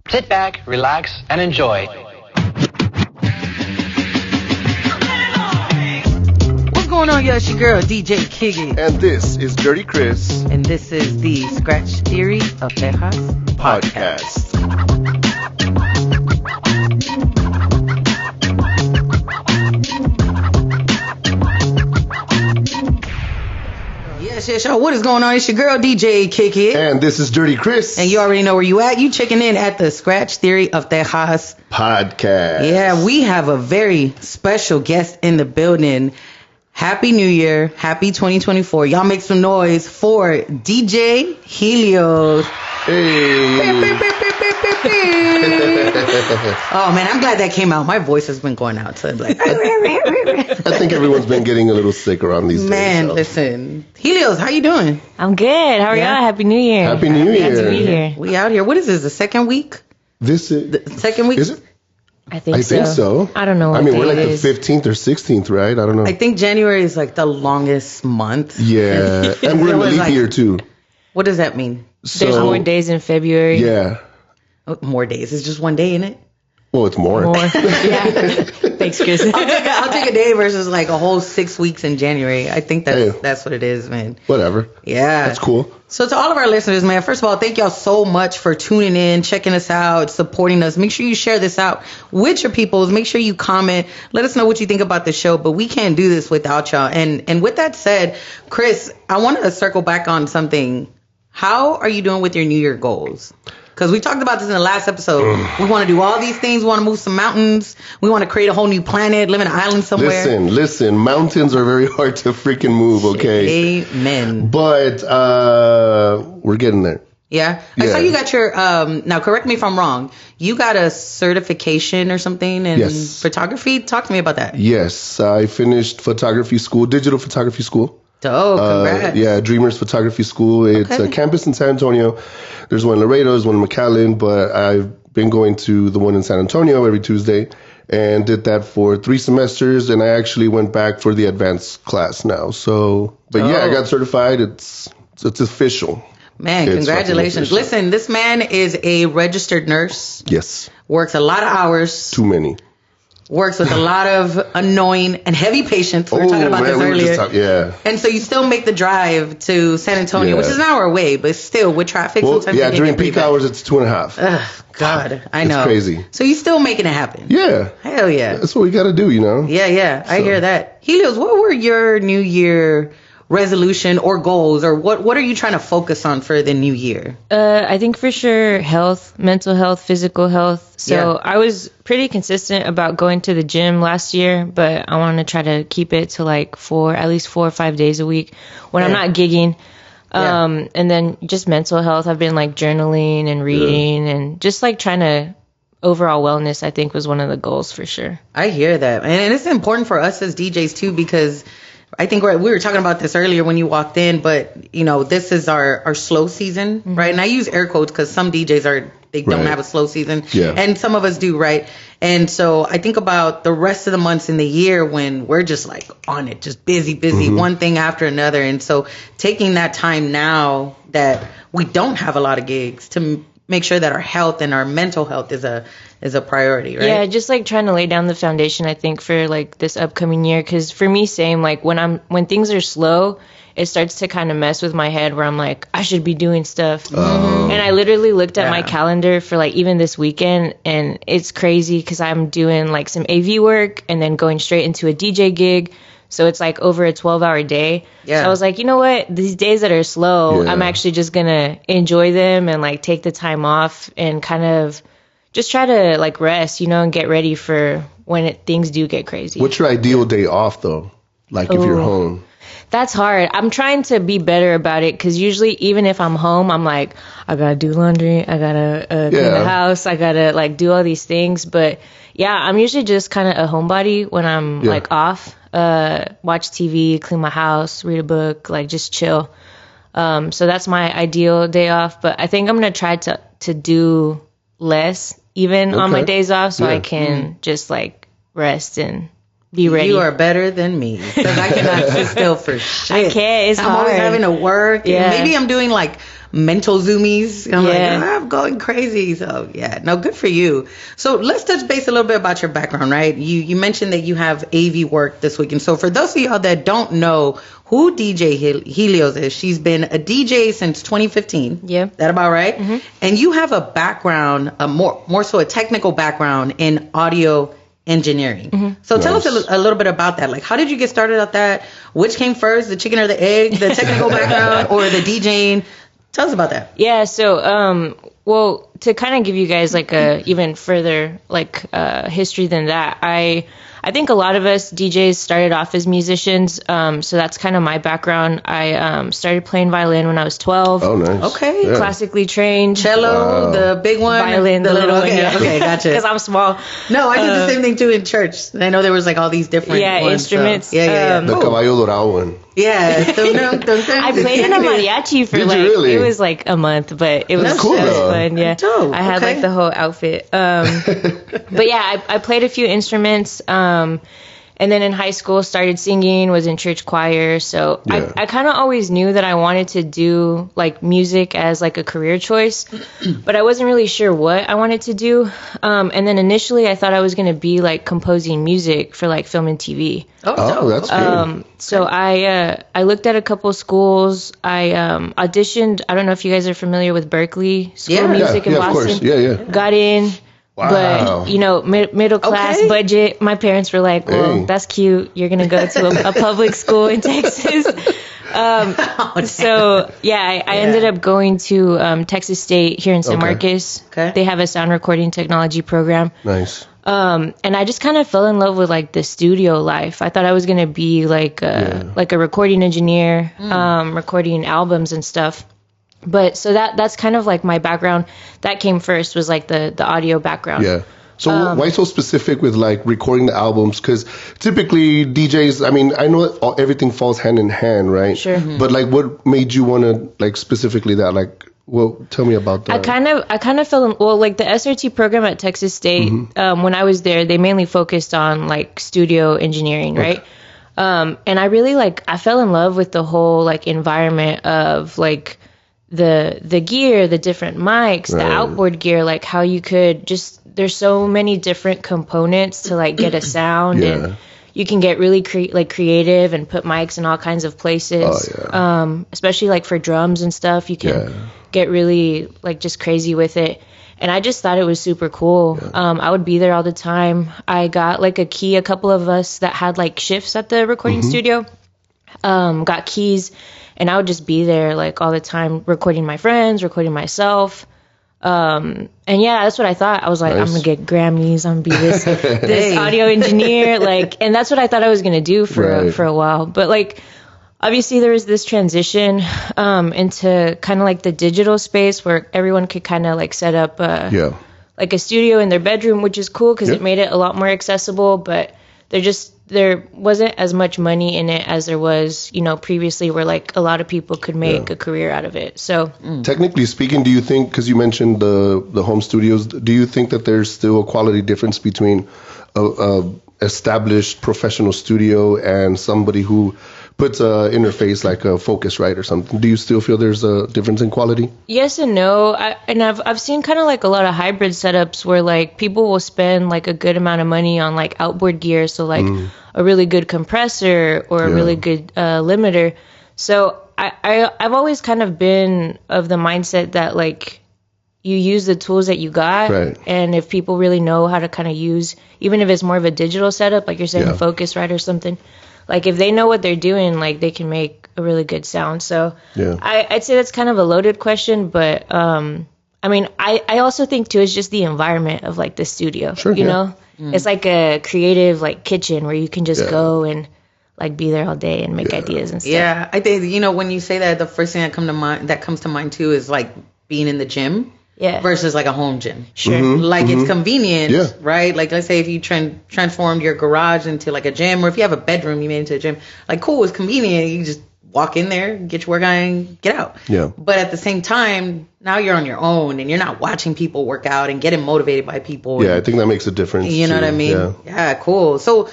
Sit back, relax, and enjoy. What's going on, y'all? It's your girl, DJ Kiggy. And this is Dirty Chris. And this is the Scratch Theory of Texas podcast. Yes, y'all. What is going on? It's your girl, DJ Kiki. And this is Dirty Chris. And you already know where you at. You checking in at the Scratch Theory of Texas podcast. Yeah, we have a very special guest in the building. Happy New Year. Happy 2024. Y'all make some noise for DJ Helios. Hey. Oh, man, I'm glad that came out. My voice has been going out. So like, I think everyone's been getting a little sick around these days. Man, listen. Helios, how you doing? I'm good. How are y'all? Happy New Year. Happy New Year. Happy to be here. We out here. What is this, the second week? This is... The second week? Is it? I think so. I don't know what we're like it the is. 15th or 16th, right? I don't know. I think January is like the longest month. Yeah. And we're in the leap year, too. What does that mean? There's more days in February. Yeah. Oh, more days. It's just one day, isn't it? Well, it's more. Yeah. Thanks, Chris. I'll take a day versus like a whole 6 weeks in January. I think that's what it is, man. Whatever. Yeah. That's cool. So to all of our listeners, man, first of all, thank y'all so much for tuning in, checking us out, supporting us. Make sure you share this out with your peoples. Make sure you comment. Let us know what you think about the show. But we can't do this without y'all. And with that said, Chris, I want to circle back on something. How are you doing with your New Year goals? Because we talked about this in the last episode. We want to do all these things. We want to move some mountains. We want to create a whole new planet, live in an island somewhere. Listen. Mountains are very hard to freaking move, okay? Amen. But we're getting there. Yeah? I saw you got your, now correct me if I'm wrong, you got a certification or something in photography? Talk to me about that. Yes, I finished photography school, digital photography school. Oh, congrats. Dreamers Photography School. It's a campus in San Antonio. There's one in Laredo, there's one in McAllen, but I've been going to the one in San Antonio every Tuesday and did that for 3 semesters, and I actually went back for the advanced class now. So, but I got certified. It's official. Man, congratulations. Listen, this man is a registered nurse. Yes. Works a lot of hours. Too many. Works with a lot of annoying and heavy patients. We were talking about this earlier. And so you still make the drive to San Antonio, which is an hour away, but still with traffic. Well, during peak hours, it's 2.5. Ugh, God, I know. It's crazy. So you still making it happen. Yeah. Hell yeah. That's what we got to do, you know? Yeah. I hear that. Helios, what were your New Year resolution or goals, or what are you trying to focus on for the new year? I think for sure health, mental health, physical health. So I was pretty consistent about going to the gym last year, but I want to try to keep it to like at least 4 or 5 days a week when I'm not gigging. And then just mental health. I've been like journaling and reading and just like trying to overall wellness, I think, was one of the goals for sure. I hear that. And it's important for us as DJs too, because I think we were talking about this earlier when you walked in, but you know, this is our slow season, right? And I use air quotes because some DJs don't have a slow season, and some of us do, right? And so I think about the rest of the months in the year when we're just like on it, just busy, one thing after another. And so taking that time now that we don't have a lot of gigs to make sure that our health and our mental health is a priority, right? Yeah, just like trying to lay down the foundation, I think, for like this upcoming year. Because for me, same, like when things are slow, it starts to kind of mess with my head where I'm like, I should be doing stuff. And I literally looked at my calendar for like even this weekend, and it's crazy because I'm doing like some AV work and then going straight into a DJ gig. So it's like over a 12-hour day. Yeah. So I was like, you know what? These days that are slow, I'm actually just going to enjoy them and like take the time off and kind of just try to like rest, you know, and get ready for when things do get crazy. What's your ideal day off though? Like if you're home? That's hard. I'm trying to be better about it because usually even if I'm home, I'm like, I got to do laundry. I got to clean the house. I got to like do all these things. But yeah, I'm usually just kind of a homebody when I'm like off. Watch TV, clean my house, read a book, like just chill. So that's my ideal day off. But I think I'm going to try to do less even on my days off so I can just like rest and be ready. You are better than me because I cannot sit still for shit. I can't. It's hard. I'm always having to work. Yeah. And maybe I'm doing like mental zoomies. I'm Yeah. like, I'm going crazy. So yeah, no, good for you. So let's touch base a little bit about your background, right? You mentioned that you have AV work this weekend. So for those of y'all that don't know who DJ Helios is, she's been a DJ since 2015. Yeah. That about right? Mm-hmm. And you have a background, a more so a technical background in audio engineering. Mm-hmm. So tell us a little bit about that. Like, how did you get started at that? Which came first, the chicken or the egg, the technical background or the DJing? Tell us about that. Yeah, so well, to kind of give you guys like a even further like history than that, I think a lot of us DJs started off as musicians, so that's kind of my background. I started playing violin when I was 12. Oh, nice. Okay. Yeah. Classically trained. Cello, the big one. Violin, the little one. Okay, Yeah. okay, gotcha. Because I'm small. No, I did the same thing too in church. I know there was like all these different ones, instruments. So. Yeah. The Cool. Caballo Dorado one. Yeah. I played in a mariachi for Did you like really? it was like a month, but it was That's cool, it was though. fun. Yeah, Dope, I had okay. like the whole outfit. But yeah, I played a few instruments. And then in high school, started singing, was in church choir. So Yeah. I kind of always knew that I wanted to do like music as like a career choice, but I wasn't really sure what I wanted to do. And then initially I thought I was going to be like composing music for like film and TV. Oh, that's good. So I looked at a couple schools. I auditioned. I don't know if you guys are familiar with Berkeley School of Music in of Boston. course. Yeah. Got in. Wow. But, you know, middle class Okay. budget. My parents were like, well, Hey. that's cute. You're going to go to a public school in Texas. So, yeah, I ended up going to Texas State here in San Okay. Marcos. Okay. They have a sound recording technology program. Nice. And I just kind of fell in love with like the studio life. I thought I was going to be like a recording engineer, recording albums and stuff. But so that's kind of like my background. That came first was like the audio background. Yeah. So why so specific with like recording the albums? Because typically DJs, I mean, I know everything falls hand in hand, right? Sure. But like, what made you want to like specifically that? Like, well, tell me about that. I kind of fell in, well, like the SRT program at Texas State, when I was there, they mainly focused on like studio engineering, right? And I really I fell in love with the whole like environment of like the gear, the different mics, the outboard gear, like how you could just, there's so many different components to like get a sound and you can get really creative and put mics in all kinds of places. Especially like for drums and stuff, you can get really like just crazy with it. And I just thought it was super cool. I would be there all the time. I got like a key, a couple of us that had like shifts at the recording studio, got keys, and I would just be there like all the time recording my friends, recording myself. And yeah, that's what I thought. I was like, I'm gonna get Grammys, I'm gonna be this audio engineer, like, and that's what I thought I was gonna do for a while. But like, obviously there was this transition into kind of like the digital space where everyone could kind of like set up like a studio in their bedroom, which is cool because it made it a lot more accessible. But there wasn't as much money in it as there was, you know, previously, where like a lot of people could make a career out of it. So technically speaking, do you think, because you mentioned the home studios, do you think that there's still a quality difference between a established professional studio and somebody who puts a interface like a Focusrite or something? Do you still feel there's a difference in quality? Yes and no. I've seen kind of like a lot of hybrid setups where like people will spend like a good amount of money on like outboard gear, so like a really good compressor or a really good limiter. So I've always kind of been of the mindset that like you use the tools that you got, and if people really know how to kind of use, even if it's more of a digital setup, like you're saying, a Focusrite or something, like if they know what they're doing, like they can make a really good sound. So I'd say that's kind of a loaded question, but I mean, I also think too, it's just the environment of like the studio, you know, it's like a creative like kitchen where you can just go and like be there all day and make ideas and stuff. Yeah, I think, you know, when you say that, the first thing that comes to mind too is like being in the gym. Versus like a home gym. Sure. Like it's convenient, right? Like let's say if you transformed your garage into like a gym, or if you have a bedroom you made into a gym, like cool, it's convenient. You just walk in there, get your work on, and get out. But at the same time, now you're on your own and you're not watching people work out and getting motivated by people. I think that makes a difference. You know what I mean? Yeah, cool. So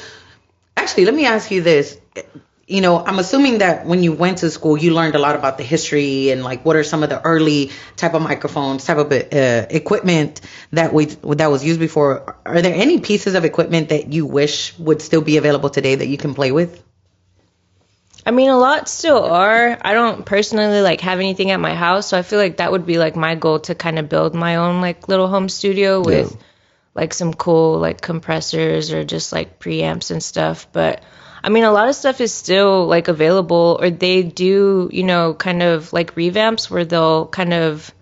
actually, let me ask you this. you know, I'm assuming that when you went to school, you learned a lot about the history and like what are some of the early type of microphones, type of equipment that was used before. Are there any pieces of equipment that you wish would still be available today that you can play with? I mean, a lot still are. I don't personally like have anything at my house, so I feel like that would be like my goal to kind of build my own like little home studio with like some cool like compressors or just like preamps and stuff. But I mean, a lot of stuff is still like available, or they do, you know, kind of like revamps where they'll kind of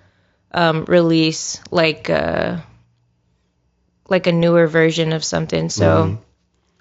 release like a newer version of something. So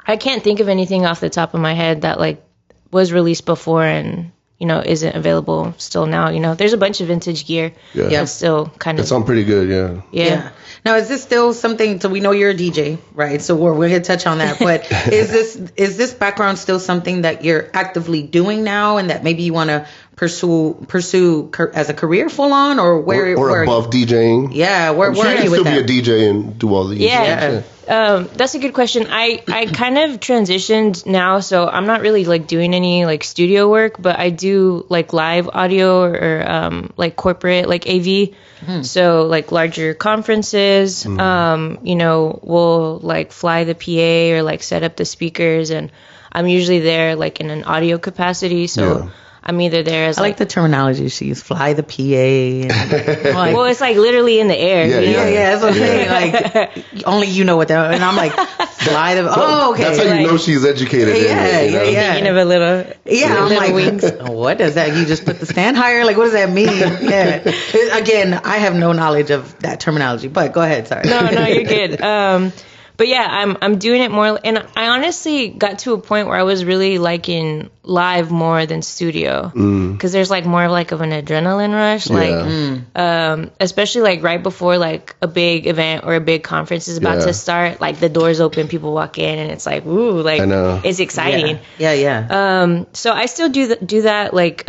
I can't think of anything off the top of my head that like was released before and, you know, isn't available still now. You know, there's a bunch of vintage gear that's still kind of... It sounds pretty good, yeah. Now, is this still something, so we know you're a DJ, right? So we're going to touch on that, but is this background still something that you're actively doing now and that maybe you want to pursue as a career full on, or where... Or above DJing? Yeah, where are you with that? You can still be a DJ and do all these. Yeah. That's a good question. I kind of transitioned now, so I'm not really like doing any like studio work, but I do like live audio or like corporate like AV. So like larger conferences, you know, we'll like fly the PA or like set up the speakers, and I'm usually there like in an audio capacity. So I'm either there as I like the terminology she used, fly the PA. And, like, well, it's like literally in the air. Yeah, that's what I'm saying. Like, only you know what that. And I'm like, fly the. Oh, okay. That's how you know she's educated. Yeah. Thinking of a little. Yeah, I'm like, wings. What does that? You just put the stand higher? Like, what does that mean? Yeah. Again, I have no knowledge of that terminology. But go ahead. Sorry. No, you're good. But yeah, I'm doing it more, and I honestly got to a point where I was really liking live more than studio, because there's like more of like of an adrenaline rush, like especially like right before like a big event or a big conference is about to start, like the doors open, people walk in, and it's like ooh, like it's exciting. Yeah. So I still do that like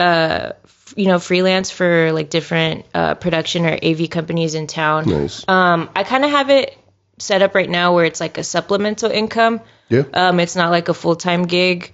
you know, freelance for like different production or AV companies in town. Nice. I kind of have it set up right now where it's like a supplemental income. It's not like a full-time gig.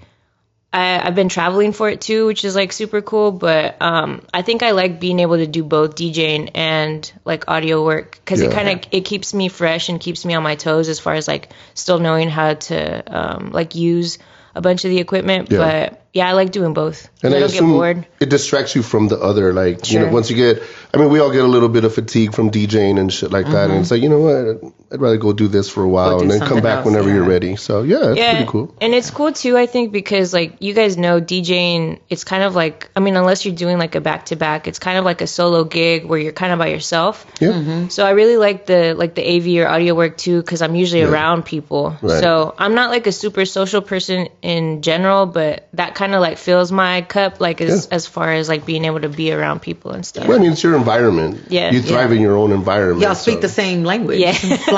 I've been traveling for it too, which is like super cool, but I think I like being able to do both DJing and like audio work, because it keeps me fresh and keeps me on my toes as far as like still knowing how to like use a bunch of the equipment. But I like doing both. And I don't get bored. It distracts you from the other, like, you know, once you get, I mean, we all get a little bit of fatigue from DJing and shit like that. And it's like, you know what, I'd rather go do this for a while and then come back whenever you're ready. So it's pretty cool. And it's cool too, I think, because like you guys know DJing, it's kind of like, I mean, unless you're doing like a back-to-back, it's kind of like a solo gig where you're kind of by yourself. So I really like the AV or audio work too, because I'm usually around people. So I'm not like a super social person in general, but that kind of like fills my cup, like as far as like being able to be around people and stuff. Well, I mean, it's your environment. You thrive in your own environment. Y'all speak the same language.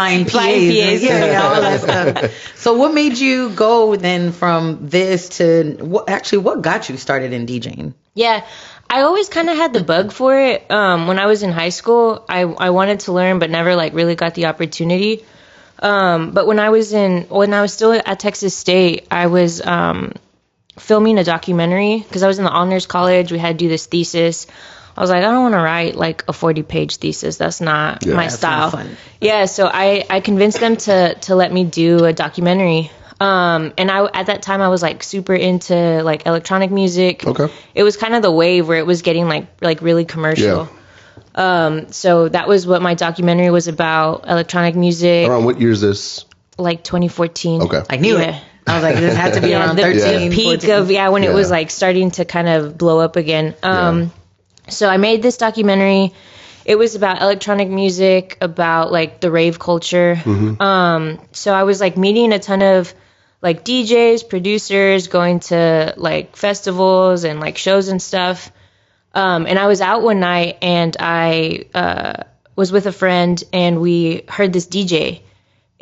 Flying PAs. All that stuff. So what made you go then from this to what got you started in DJing? I always kind of had the bug for it. When I was in high school, I wanted to learn, but never like really got the opportunity. But when I was still at Texas State, I was filming a documentary, because I was in the honors college. We had to do this thesis. I was like, I don't want to write like a 40-page thesis. That's not my style. So I convinced them to let me do a documentary. And at that time I was like super into like electronic music. It was kind of the wave where it was getting like really commercial. So that was what my documentary was about, electronic music. Around what year is this? Like 2014. I knew it. I was like, this had to be around 13. The peak 14. Of when it was like starting to kind of blow up again. So I made this documentary. It was about electronic music, about like the rave culture. So I was like meeting a ton of like DJs, producers, going to like festivals and like shows and stuff. And I was out one night and I was with a friend and we heard this DJ.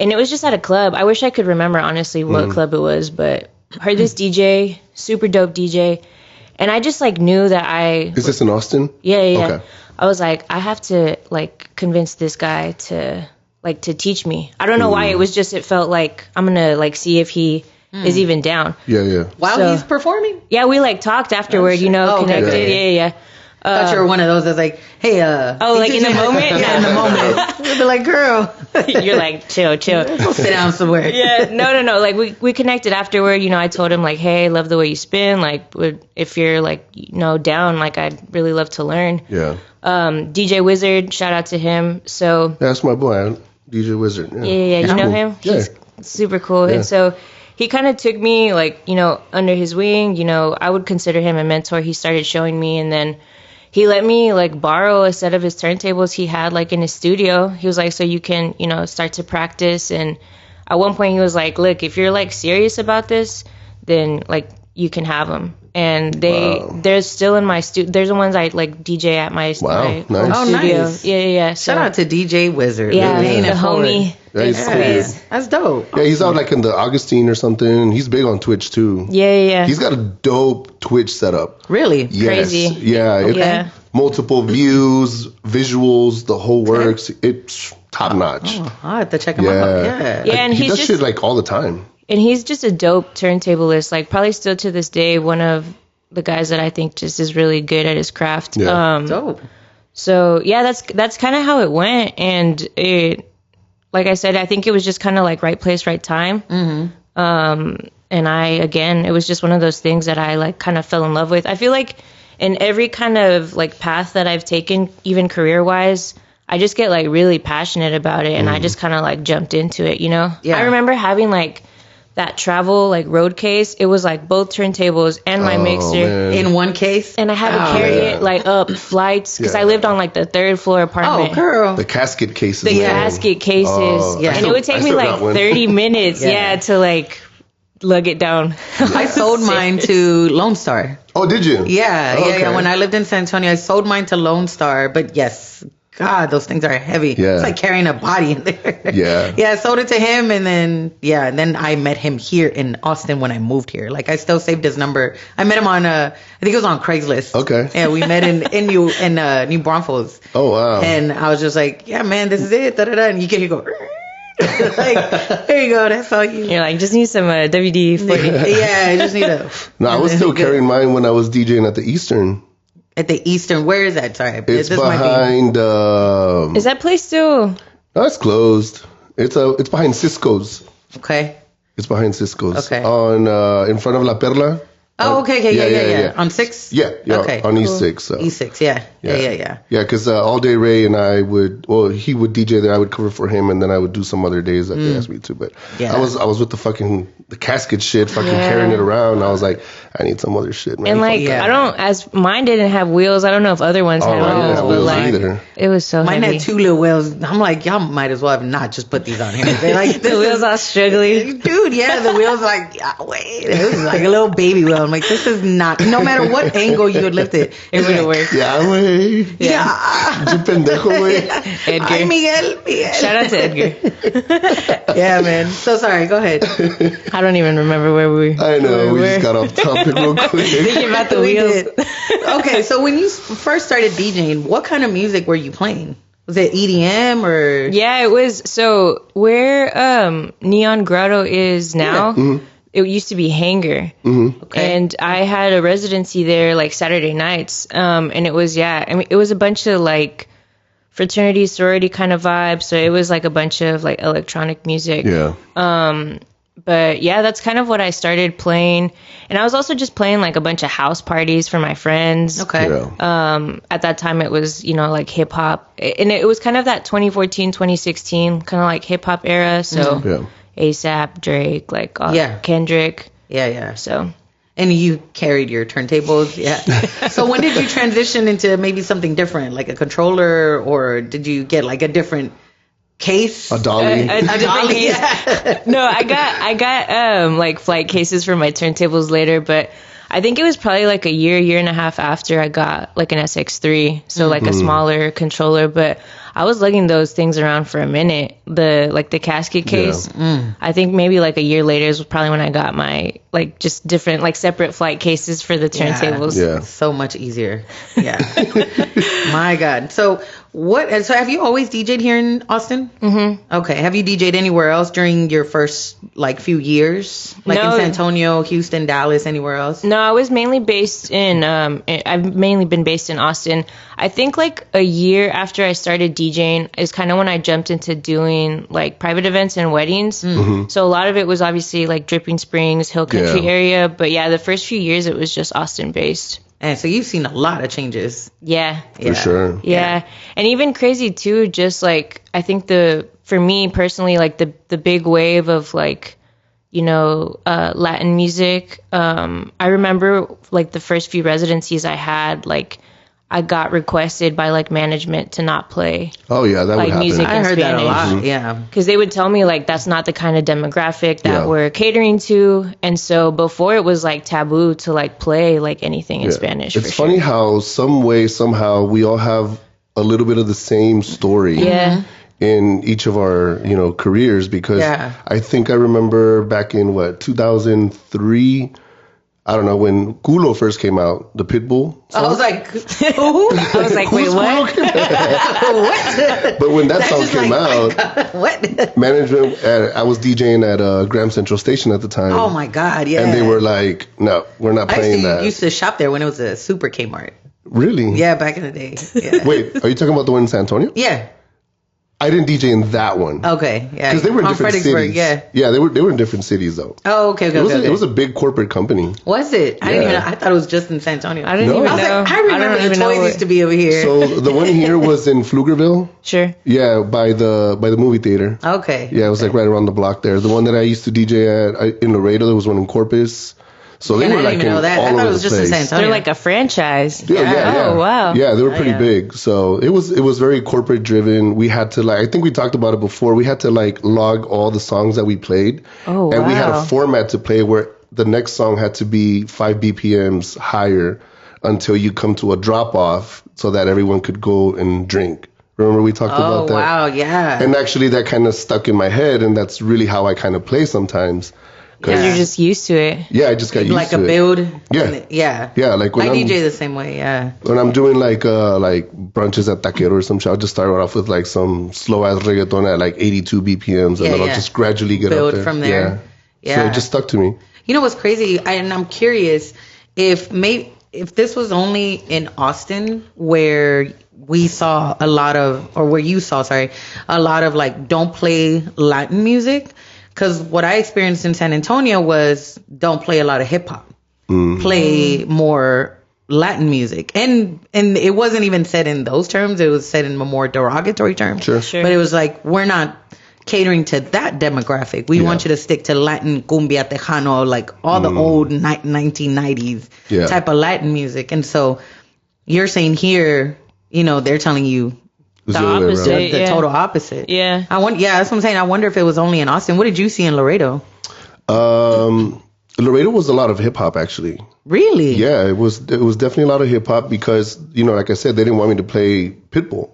And it was just at a club. I wish I could remember honestly what club it was, but heard this DJ, super dope DJ. And I just like knew that Is this in Austin? Yeah. Okay. I was like, I have to like convince this guy to teach me. I don't know why. It felt like I'm gonna like see if he is even down. Yeah. While he's performing? Yeah, we like talked afterward, connected. Okay. Yeah. I thought you were one of those that's like, hey, like in the moment? Yeah, in the moment. You'll be like, girl. You're like, chill. Go sit down somewhere. Yeah, no. Like we connected afterward. I told him like, hey, I love the way you spin. Like, if you're like, down, like I'd really love to learn. Yeah. DJ Wizard, shout out to him. So that's my boy, DJ Wizard. Yeah. You know him? Yeah. He's super cool. Yeah. And so he kind of took me like, under his wing. I would consider him a mentor. He started showing me, and then he let me like borrow a set of his turntables he had like in his studio. He was like, so you can, start to practice. And at one point he was like, look, if you're like serious about this, then like you can have them. And they're still in my studio. There's the ones I like DJ at my, nice. studio. Nice. Yeah. So, shout out to DJ Wizard. Yeah, the homie. That's dope. Yeah, he's out like in the Augustine or something. He's big on Twitch too. Yeah. He's got a dope Twitch setup. Really? Yes. Crazy. Yeah. Yeah. Multiple views, visuals, the whole works. It's top notch. I'll have to check him out. Yeah. Yeah, and he he's does just shit like all the time. And he's just a dope turntablist. Like probably still to this day, one of the guys that I think just is really good at his craft. Yeah. Dope. So yeah, that's kind of how it went. And it, like I said, I think it was just kind of like right place, right time. Mm-hmm. And it was just one of those things that I like kind of fell in love with. I feel like in every kind of like path that I've taken, even career wise, I just get like really passionate about it. And I just kind of like jumped into it, Yeah. I remember having like that travel like road case. It was like both turntables and my mixer man. In one case. and I had to carry it like up flights because I lived on like the 3rd floor apartment. Oh, girl. The casket cases. The man. casket cases. Yeah. And it would take me like 30 minutes to like lug it down. I sold mine to Lone Star. Oh, did you? Yeah. Okay. When I lived in San Antonio, I sold mine to Lone Star. But yes, God, those things are heavy. Yeah. It's like carrying a body in there. Yeah. Yeah, I sold it to him, and then I met him here in Austin when I moved here. Like I still saved his number. I met him on I think it was on Craigslist. Okay. Yeah, we met in New Braunfels. Oh, wow. And I was just like, yeah, man, this is it. Da da da. And you go. Like, there you go. That's all you. You're like, just need some WD-40. Yeah, I just need a. No, I was still carrying mine when I was DJing at the Eastern. At the Eastern, where is that? Sorry, It's behind. Is that place still? No, it's closed. It's behind Cisco's. Okay. It's behind Cisco's. Okay. On in front of La Perla. Oh, okay. Yeah. On 6? Yeah. Okay. On E6. So. E6. Yeah. Yeah, because All Day Ray and I he would DJ there. I would cover for him, and then I would do some other days that they asked me to. But Yeah. I was with the casket shit, carrying it around. And I was like, I need some other shit, man. And like, as mine didn't have wheels. I don't know if other ones had mine didn't wheels, have but wheels like, either. it was so Mine heavy. had 2 little wheels. I'm like, y'all might as well have not just put these on here. They're like, The wheels all struggling. Dude, yeah, the wheels like, wait, it was like a little baby wheel. I'm like, this is not, no matter what angle you would lift it, It would have worked. Yeah, güey. Yeah. You pendejo, güey. Edgar. Ay, Miguel. Shout out to Edgar. Yeah, man. So sorry. Go ahead. I don't even remember where we were. I know, we were. just got off topic real quick. Thinking about the We wheels. did. Okay, so when you first started DJing, what kind of music were you playing? Was it EDM or? Yeah, it was. So where Neon Grotto is now, it used to be Hangar. Okay. And I had a residency there like Saturday nights. And it was, it was a bunch of like fraternity, sorority kind of vibes. So it was like a bunch of like electronic music. Yeah. But yeah, that's kind of what I started playing. And I was also just playing like a bunch of house parties for my friends. Okay. Yeah. At that time it was, like hip hop. And it was kind of that 2014, 2016 kind of like hip hop era. So Yeah. ASAP, Drake, like Kendrick. Yeah. So And you carried your turntables, yeah. So when did you transition into maybe something different, like a controller, or did you get like a different case? A dolly. a different dolly, case. yeah. No, I got like flight cases for my turntables later, but I think it was probably like a year and a half after I got like an SX3, so like a smaller controller. But I was lugging those things around for a minute. The casket case. Yeah. I think maybe like a year later is probably when I got my like just different like separate flight cases for the turntables. Yeah. So much easier. Yeah. My God. So So have you always DJ'd here in Austin? Mm-hmm. Okay. Have you DJ'd anywhere else during your first few years? Like in San Antonio, Houston, Dallas, anywhere else? No, I was mainly based in, I've mainly been based in Austin. I think like a year after I started DJing is kind of when I jumped into doing like private events and weddings. Mm-hmm. So a lot of it was obviously like Dripping Springs, Hill Country area. But yeah, the first few years it was just Austin based. And so you've seen a lot of changes. Yeah. For sure. Yeah. And even crazy too, just like, I think for me personally, like the big wave of like, Latin music. I remember like the first few residencies I had, like I got requested by like management to not play. Oh yeah, that would happen. Music I heard Spanish. that a lot. Yeah, because they would tell me like that's not the kind of demographic that we're catering to, and so before it was like taboo to like play like anything in Spanish. It's funny how some way somehow we all have a little bit of the same story. Yeah. In each of our, careers, because I think I remember back in 2003, I don't know, when Culo first came out, the Pitbull song. I was like, who? I was like, wait, what? What? But when that song came out, what? Management, I was DJing at Graham Central Station at the time. Oh my God, yeah. And they were like, no, we're not playing that. I used to shop there when it was a Super Kmart. Really? Yeah, back in the day. Yeah. Wait, are you talking about the one in San Antonio? Yeah. I didn't DJ in that one. Okay, yeah. Because they were in different cities. Yeah. Yeah, they were in different cities though. Oh, okay. It was a big corporate company. Was it? I didn't even know. I thought it was just in San Antonio. I didn't even know. I remember the toys used to be over here. So the one here was in Pflugerville. Sure. Yeah, by the movie theater. Okay. Yeah, it was like right around the block there. The one that I used to DJ at in Laredo, there was one in Corpus. So they were like in all over the place. I thought it was just in San Antonio. They're like a franchise. Yeah. Oh, wow. Yeah, they were pretty big. So it was very corporate driven. We had to I think we talked about it before. We had to log all the songs that we played. Oh, and we had a format to play where the next song had to be 5 BPMs higher until you come to a drop off so that everyone could go and drink. Remember we talked about that? Oh, wow, yeah. And actually that kind of stuck in my head, and that's really how I kind of play sometimes. Because you're just used to it. Yeah, I just got used to it. Like a build. Yeah. Yeah. Yeah, like when I DJ the same way, yeah. When I'm doing like brunches at Taquero or some shit, I'll just start off with like some slow ass reggaeton at like 82 BPMs, and then I'll just gradually get build up there. From there. Yeah. So it just stuck to me. You know what's crazy? And I'm curious if this was only in Austin where we saw a lot of, or where you saw, a lot of like don't play Latin music. Because what I experienced in San Antonio was don't play a lot of hip hop, play more Latin music, and it wasn't even said in those terms. It was said in more derogatory terms. Sure. But it was like, we're not catering to that demographic. We want you to stick to Latin, cumbia, tejano, like all the old 1990s type of Latin music. And so you're saying here, they're telling you the opposite, the total opposite. Yeah. That's what I'm saying. I wonder if it was only in Austin. What did you see in Laredo? Laredo was a lot of hip hop actually. Really? Yeah, it was definitely a lot of hip hop because, like I said, they didn't want me to play Pitbull.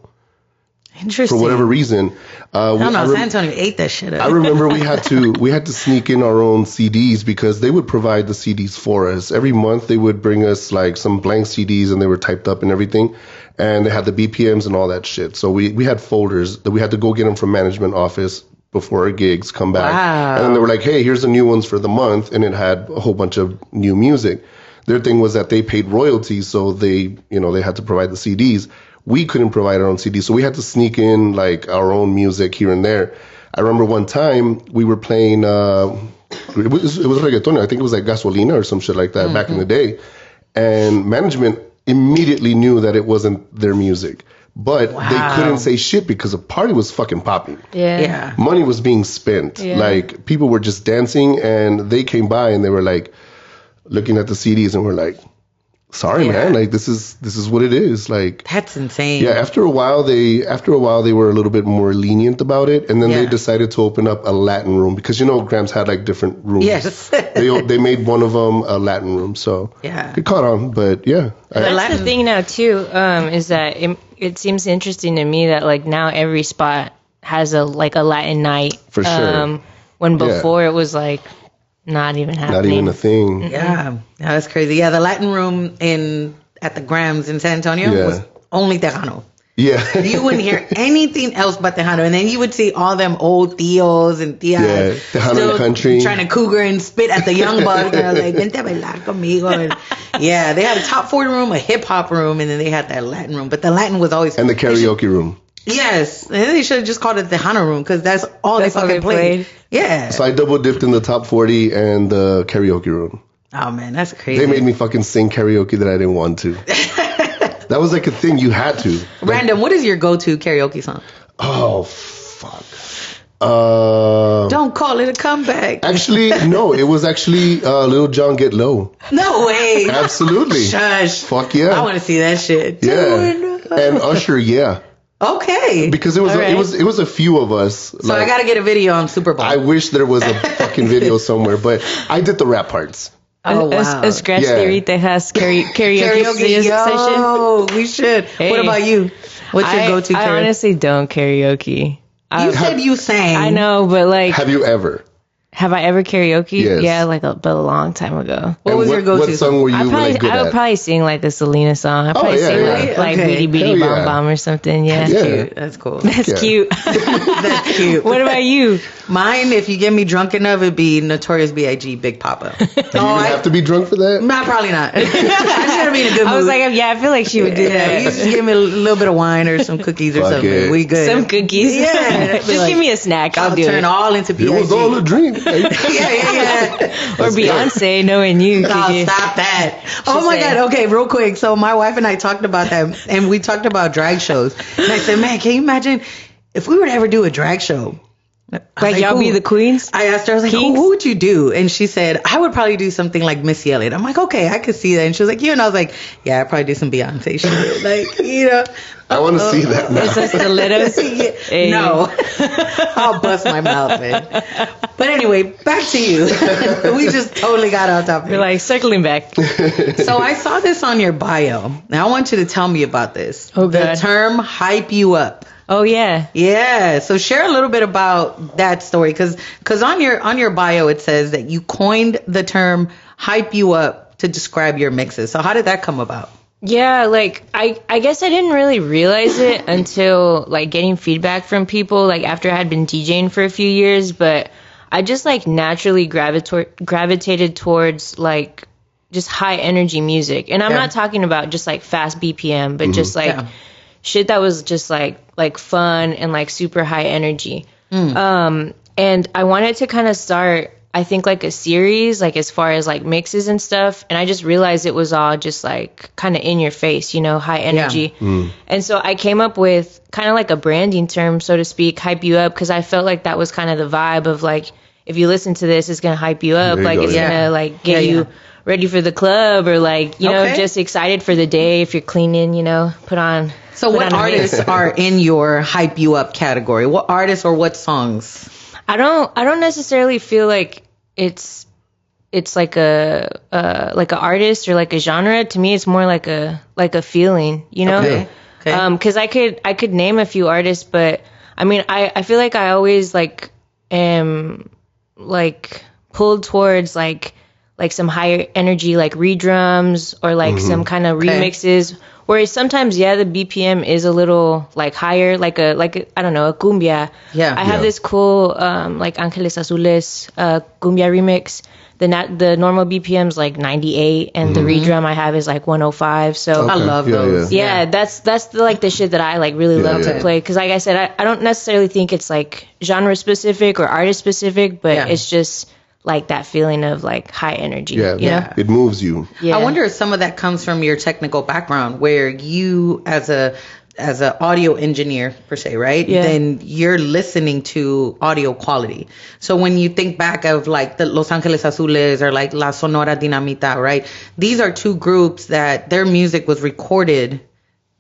Interesting. For whatever reason. San Antonio ate that shit up. I remember we had to sneak in our own CDs because they would provide the CDs for us. Every month they would bring us like some blank CDs and they were typed up and everything. And they had the BPMs and all that shit. So we had folders that we had to go get them from management office before our gigs, come back. Wow. And then they were like, hey, here's the new ones for the month. And it had a whole bunch of new music. Their thing was that they paid royalties. So they had to provide the CDs. We couldn't provide our own CDs. So we had to sneak in like our own music here and there. I remember one time we were playing, it was reggaeton. I think it was like Gasolina or some shit like that back in the day. And management immediately knew that it wasn't their music. But they couldn't say shit because the party was fucking popping. Yeah. Money was being spent. Yeah. Like, people were just dancing, and they came by and they were like looking at the CDs and were like, sorry, man, like this is what it is. Like, that's insane. Yeah, after a while they were a little bit more lenient about it, and then they decided to open up a Latin room because Grams had like different rooms. Yes. they made one of them a Latin room, so it caught on. But yeah, that's the thing now too. Is that it seems interesting to me that like now every spot has a Latin night. For sure. When before it was like not even happening. Not even a thing. Yeah, that's crazy. Yeah, the Latin room at the Grams in San Antonio was only Tejano. Yeah. You wouldn't hear anything else but Tejano. And then you would see all them old tios and tias Tejano country trying to cougar and spit at the young bucks. They're like, vente a bailar conmigo. And yeah, they had a top 40 room, a hip hop room, and then they had that Latin room. But the Latin was always... And the karaoke room. Yes. And they should have just called it the Tejano room because that's all they fucking played. Yeah. So I double dipped in the top 40 and the karaoke room. Oh, man, that's crazy. They made me fucking sing karaoke that I didn't want to. That was like a thing you had to. Random, what is your go-to karaoke song? Oh, fuck. Don't call it a comeback. Actually, no. It was actually Lil Jon Get Low. No way. Absolutely. Shush. Fuck yeah. I want to see that shit. Yeah. And Usher, yeah. Okay. Because it was a few of us. So I got to get a video on Super Bowl. I wish there was a fucking video somewhere, but I did the rap parts. Oh, wow. A Scratch Theory Tejas karaoke session. Oh, we should. Hey. What about you? What's your go-to karaoke? I honestly don't karaoke. You said you sang. I know, but like... Have you ever? Have I ever karaoke? Yes. Yeah, like a long time ago. What was your go-to? What song were you like good I would at? probably sing like a Selena song. I'd probably sing like Okay. Beady Beady Hell Bom yeah. Bom or something. Yeah. Yeah. Cute. That's cool. That's Yeah. cute. That's cute. What about you? Mine, if you get me drunk enough, it'd be Notorious B.I.G. Big Papa. Do you have to be drunk for that? Nah, probably not. I just gotta be in a good mood. I was like, yeah, I feel like she would do Yeah, that. you just give me a little bit of wine or some cookies or Fuck something. it. We good. Some cookies. Yeah. Just give me a snack. I'll do turn it. all into It B.I.G. was all a dream. yeah. Or Beyonce, knowing you. Oh, Kiki. stop that. Oh my said- God. Okay, real quick. So my wife and I talked about that, and we talked about drag shows. And I said, man, can you imagine if we were to ever do a drag show? Like y'all be the queens? I asked her, I was like, who would you do? And she said, I would probably do something like Missy Elliott. I'm like, okay, I could see that. And she was like, you? And I was like, yeah, I'd probably do some Beyonce shit. Like, you know. I want to see that now. It's a stilettos. Hey. No. I'll bust my mouth, man. But anyway, back to you. We just totally got off topic. We're like circling back. So I saw this on your bio. Now I want you to tell me about this. Oh, the God. term hype you up. Oh, yeah. Yeah. So share a little bit about that story. Because on your bio, it says that you coined the term hype you up to describe your mixes. So how did that come about? Yeah, like I guess I didn't really realize it until like getting feedback from people like after I had been DJing for a few years, but I just like naturally gravitated towards like just high energy music. And I'm not talking about just like fast BPM, but just like shit that was just like fun and like super high energy. And I wanted to kind of start, I think, like a series, like as far as like mixes and stuff. And I just realized it was all just like kind of in your face, you know, high energy. And so I came up with kind of like a branding term, so to speak, hype you up, because I felt like that was kind of the vibe of like, if you listen to this, it's going to hype you up. Like, it's going to like get you ready for the club, or like, you know, just excited for the day. If you're cleaning, you know, put on. So what artists are in your hype you up category? What artists or what songs? I don't necessarily feel like it's like a artist or like a genre. To me, it's more like a feeling, you know? Okay. 'Cause I could name a few artists, but I mean, I feel like I always like am like pulled towards like some higher energy, like re-drums or like some kind of remixes. Whereas sometimes, the BPM is a little like higher, like a I don't know, a cumbia. Yeah. I have this cool like Ángeles Azules cumbia remix. The normal BPM's like 98, and the re-drum I have is like 105. So I love those. yeah, that's the shit that I like really love to play. Because like I said, I don't necessarily think it's like genre specific or artist specific, but it's just like that feeling of like high energy. Yeah, you know? It moves you. Yeah. I wonder if some of that comes from your technical background, where you as a audio engineer per se, right? Yeah. Then you're listening to audio quality. So when you think back of like the Los Ángeles Azules or like La Sonora Dinamita, right? These are two groups that their music was recorded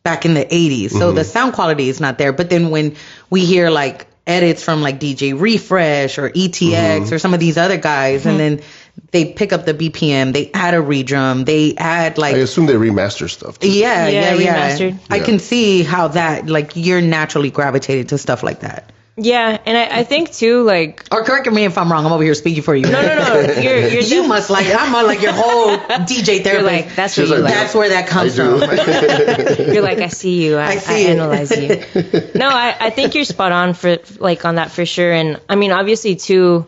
back in the 80s. So the sound quality is not there. But then when we hear like edits from like DJ Refresh or ETX or some of these other guys, and then they pick up the BPM, they add a re-drum, they add like... I assume they remaster stuff too. Yeah. remastered. I can see how that, like, you're naturally gravitated to stuff like that. Yeah, and I think too, like, Or correct me if I'm wrong. I'm over here speaking for you. no, you're You must like it. I'm like your whole DJ therapist. You're like, that's what you like. That's where that comes from. You're like, I see you. I analyze you. No, I think you're spot on for like on that for sure. And I mean, obviously too,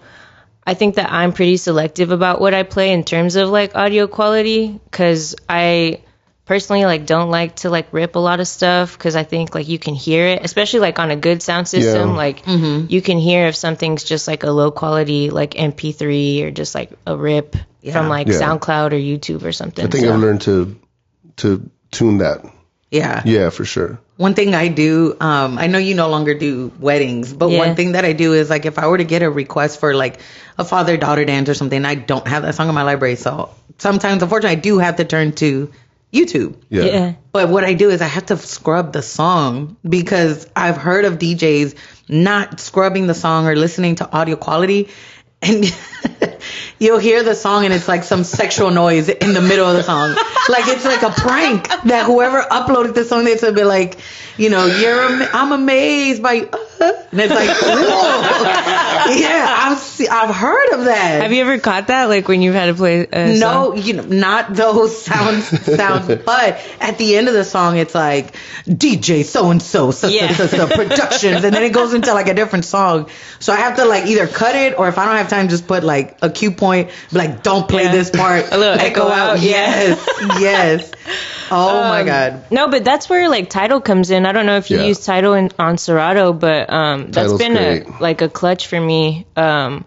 I think that I'm pretty selective about what I play in terms of like audio quality, because I personally like don't like to like rip a lot of stuff, because I think like you can hear it, especially like on a good sound system. Yeah. Like you can hear if something's just like a low quality like MP3 or just like a rip from like SoundCloud or YouTube or something. I think I've learned to tune that. Yeah. Yeah, for sure. One thing I do, I know you no longer do weddings, but one thing that I do is like if I were to get a request for like a father-daughter dance or something, I don't have that song in my library. So sometimes, unfortunately, I do have to turn to YouTube. Yeah. But what I do is I have to scrub the song, because I've heard of DJs not scrubbing the song or listening to audio quality, and you'll hear the song and it's like some sexual noise in the middle of the song. Like it's like a prank that whoever uploaded the song, they'd be like, you know, I'm amazed by you. And it's like, whoa. Yeah, I've heard of that. Have you ever caught that? Like when you've had to play a No, song? you know, not those sounds, but at the end of the song, it's like DJ so-and-so, productions, and then it goes into like a different song. So I have to like either cut it, or if I don't have time, just put like a cue point, be like, don't play this part. A little echo out. Yes. Oh my God. No, but that's where like Tidal comes in. I don't know if you use Tidal on Serato, but that's Tidal's been great. a clutch for me. And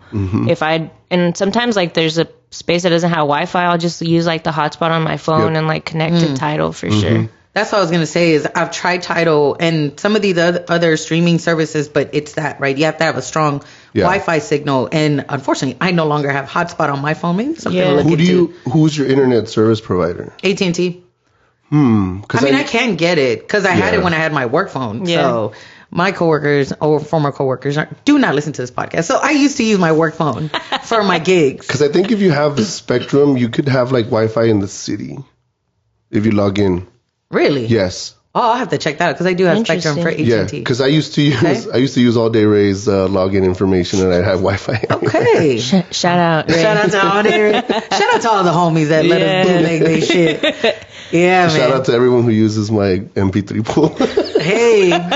sometimes like there's a space that doesn't have Wi-Fi, I'll just use like the hotspot on my phone and like connect to Tidal for sure. That's what I was going to say is I've tried Tidal and some of these other streaming services, but it's that, right? You have to have a strong Wi-Fi signal. And unfortunately, I no longer have hotspot on my phone. Maybe something to look into. Who's your internet service provider? AT&T. I 'Cause mean, I can get it because I had it when I had my work phone. Yeah. So my coworkers or former coworkers do not listen to this podcast. So I used to use my work phone for my gigs. Because I think if you have the Spectrum, you could have like Wi-Fi in the city if you log in. Really? Yes. Oh, I'll have to check that out because I do have Spectrum for AT&T. Yeah, because I used to use All Day Ray's login information, and I had Wi-Fi. Okay. Shout out. Shout out to all Shout out to all the homies that let us bootleg their shit. Yeah, man. Shout out to everyone who uses my MP3 pool. Hey, let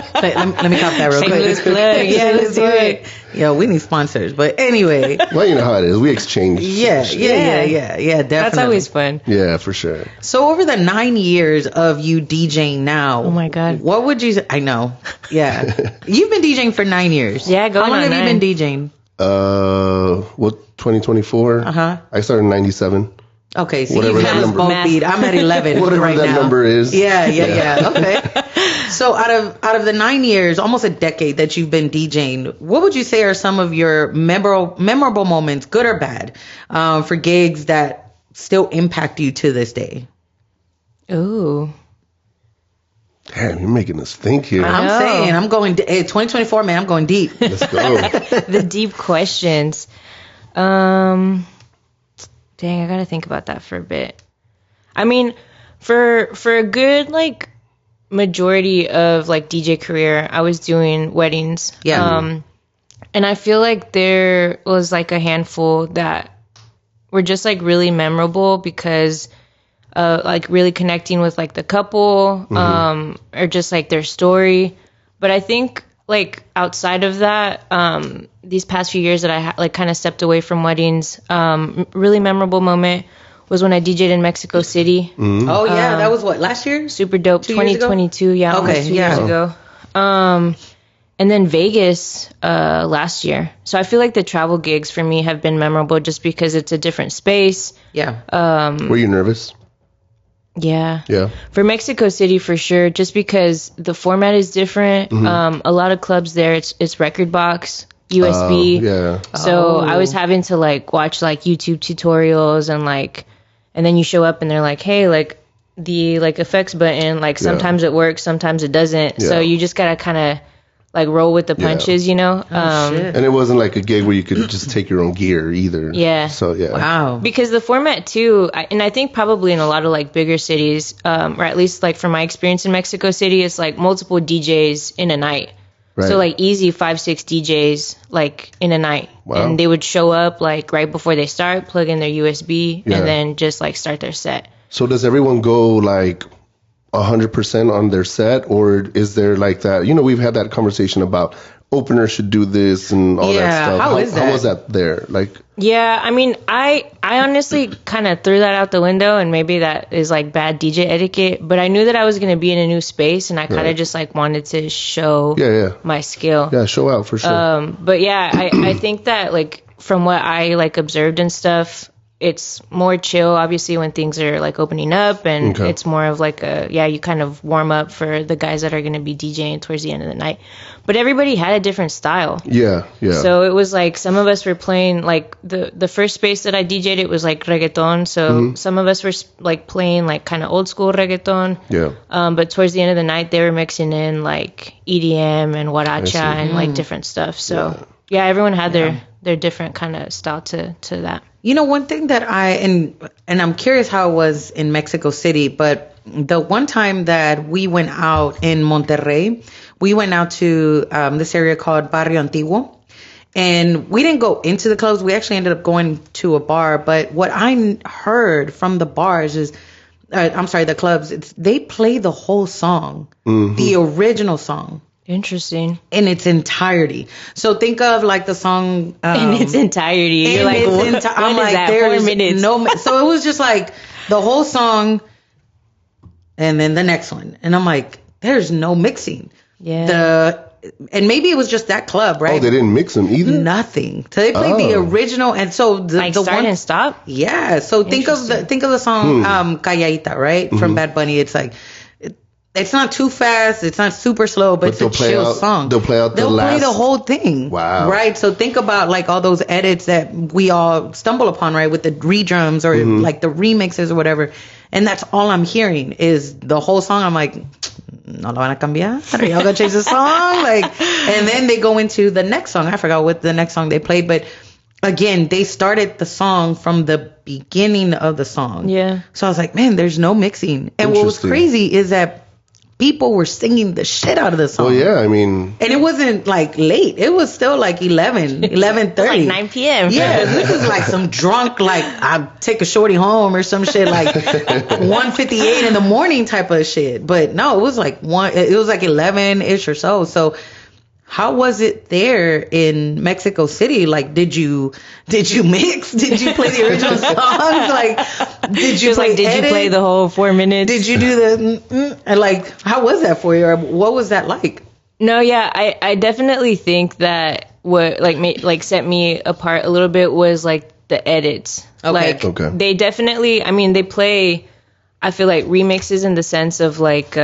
me cop that real quick. Yeah, let's do it. Yo, we need sponsors, but anyway. Well, you know how it is. We exchange. Yeah, definitely. That's always fun. Yeah, for sure. So over the 9 years of you DJing now, oh my God, what would you? I know. Yeah, you've been DJing for 9 years. Yeah, going on 9. How long have you been DJing? 2024. I started in '97. Okay, so whatever you have us both beat. I'm at 11 whatever right that now. number is. Yeah. Okay. So out of the 9 years, almost a decade that you've been DJing, what would you say are some of your memorable moments, good or bad, for gigs that still impact you to this day? Ooh. Damn, you're making us think here. I'm saying, I'm going 2024, man. I'm going deep. Let's go. The deep questions. Dang, I gotta think about that for a bit. I mean, for a good like majority of like DJ career, I was doing weddings. Yeah. And I feel like there was like a handful that were just like really memorable because like really connecting with like the couple, or just like their story. But I think like outside of that, these past few years that I like kind of stepped away from weddings, really memorable moment was when I DJ'd in Mexico City. Oh yeah, that was what, last year? Super dope. 2022, yeah. Okay, 2 years ago. And then Vegas last year. So I feel like the travel gigs for me have been memorable just because it's a different space. Yeah. Were you nervous? Yeah. Yeah. For Mexico City, for sure, just because the format is different. A lot of clubs there, it's record box, USB. Yeah. So I was having to like watch like YouTube tutorials and then you show up and they're like, hey, like the like effects button, like sometimes it works, sometimes it doesn't. Yeah. So you just gotta kind of like roll with the punches, you know? Shit. And it wasn't like a gig where you could just take your own gear either. Yeah. So, yeah. Wow. Because the format too, and I think probably in a lot of like bigger cities, or at least like from my experience in Mexico City, it's like multiple DJs in a night. Right. So like easy 5-6 DJs like in a night. Wow. And they would show up like right before they start, plug in their USB, Yeah. and then just like start their set. So does everyone go like 100% on their set, or is there like that? You know, we've had that conversation about opener should do this and all that stuff. How is that? How was that there? Like, Yeah, I mean, I honestly kind of threw that out the window, and maybe that is like bad DJ etiquette, but I knew that I was going to be in a new space, and I kind of Right. just like wanted to show yeah. my skill. Yeah, show out for sure. But yeah, I think that like from what I like observed and stuff, it's more chill obviously when things are like opening up, and Okay. it's more of like you kind of warm up for the guys that are going to be DJing towards the end of the night. But everybody had a different style. Yeah. So it was like some of us were playing like the first space that I DJ'd, it was like reggaeton. So some of us were like playing like kind of old school reggaeton. Yeah. But towards the end of the night, they were mixing in like EDM and guaracha and like different stuff. So yeah, everyone had their different kind of style to that. You know, one thing that and I'm curious how it was in Mexico City, but the one time that we went out in Monterrey, we went out to this area called Barrio Antiguo, and we didn't go into the clubs. We actually ended up going to a bar, but what I heard from the bars is, the clubs, they play the whole song, the original song. Interesting. In its entirety. So think of like the song in its entirety. You're like, I'm what like, is that? there's 4 minutes. so it was just like the whole song and then the next one. And I'm like, there's no mixing. Yeah. And maybe it was just that club, right? Oh, they didn't mix them either? Nothing. So they played the original, and so the start one, and stop? Yeah. So think of the song Calladita, right? From Bad Bunny. It's like it's not too fast, it's not super slow, but it's a chill song. They'll play out They'll play the whole thing. Wow. Right? So think about like all those edits that we all stumble upon, right? With the re-drums or like the remixes or whatever. And that's all I'm hearing is the whole song. I'm like, no lo van a cambiar? Are y'all gonna change the song? Like, and then they go into the next song. I forgot what the next song they played, but again, they started the song from the beginning of the song. Yeah. So I was like, man, there's no mixing. And what was crazy is that people were singing the shit out of the song. Oh, yeah, I mean. And it wasn't like late. It was still like 11:30. Like 9 p.m. Yeah, this is like some drunk, like, I take a shorty home or some shit, like 1:58 in the morning type of shit. But no, it was like 11-ish or so. So how was it there in Mexico City? Like, did you mix? Did you play the original songs? Like, did you play Did you play the whole 4 minutes? Did you do the and like, how was that for you? Or what was that like? No, yeah, I definitely think that what like set me apart a little bit was like the edits. Okay. Like they definitely, I mean, they play, I feel like remixes in the sense of like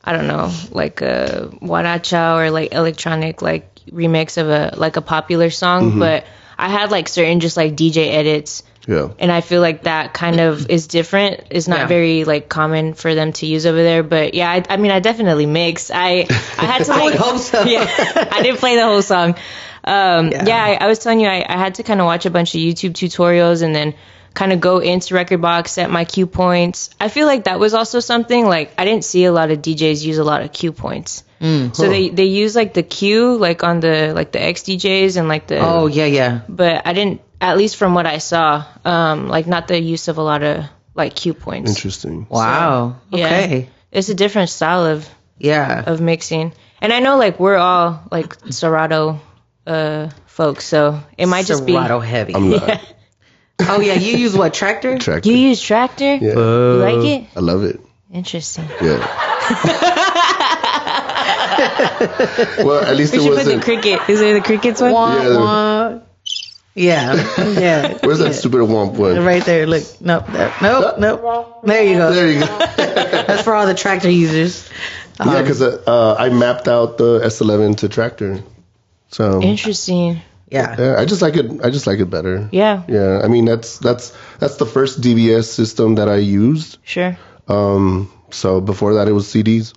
I don't know, like a guaracha or like electronic like remix of a popular song, but I had like certain just like DJ edits. Yeah. And I feel like that kind of is different. It's not very like common for them to use over there. But yeah, I mean, I definitely mixed. I had to I like, would hope so. Yeah, I didn't play the whole song. I was telling you, I had to kind of watch a bunch of YouTube tutorials and then kind of go into Record Box, set my cue points. I feel like that was also something like I didn't see a lot of DJs use a lot of cue points. So they use like the cue like on the like the X DJs and like the but I didn't, at least from what I saw, like not the use of a lot of like cue points. Interesting. Wow. So, yeah, okay. it's a different style of mixing. And I know like we're all like Serato folks, so it might just be Serato heavy. I'm not. Oh yeah, you use what, Tractor? Tractor. You use Tractor? Yeah. You like it? I love it. Interesting. Yeah. Well, at least We it should put the wasn't. cricket. Is there the crickets one? Wah, Yeah. wah. Yeah. Where's that stupid womp one? Right there. Look. Nope. Nope. There you go. There you go. That's for all the Tractor users. Yeah, because I mapped out the S11 to Tractor. So Interesting. Yeah. I just like it better. Yeah. Yeah. I mean, that's the first DVS system that I used. Sure. So before that, it was CDs.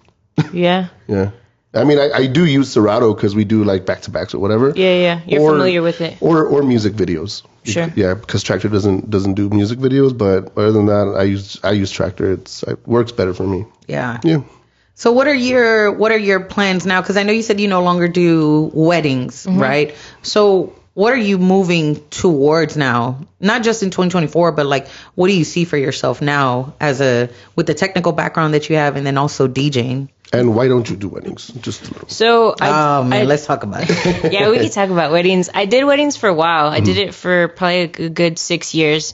Yeah. Yeah. I mean, I do use Serato because we do like back-to-backs or whatever. Yeah. You're familiar with it. Or music videos. Sure. Yeah, because Tractor doesn't do music videos, but other than that, I use Tractor. It works better for me. Yeah. Yeah. So what are your plans now? Because I know you said you no longer do weddings, right? So what are you moving towards now? Not just in 2024, but like, what do you see for yourself now with the technical background that you have, and then also DJing? And why don't you do weddings? Just a little. So let's talk about it. Yeah, we can talk about weddings. I did weddings for a while. I did it for probably a good 6 years.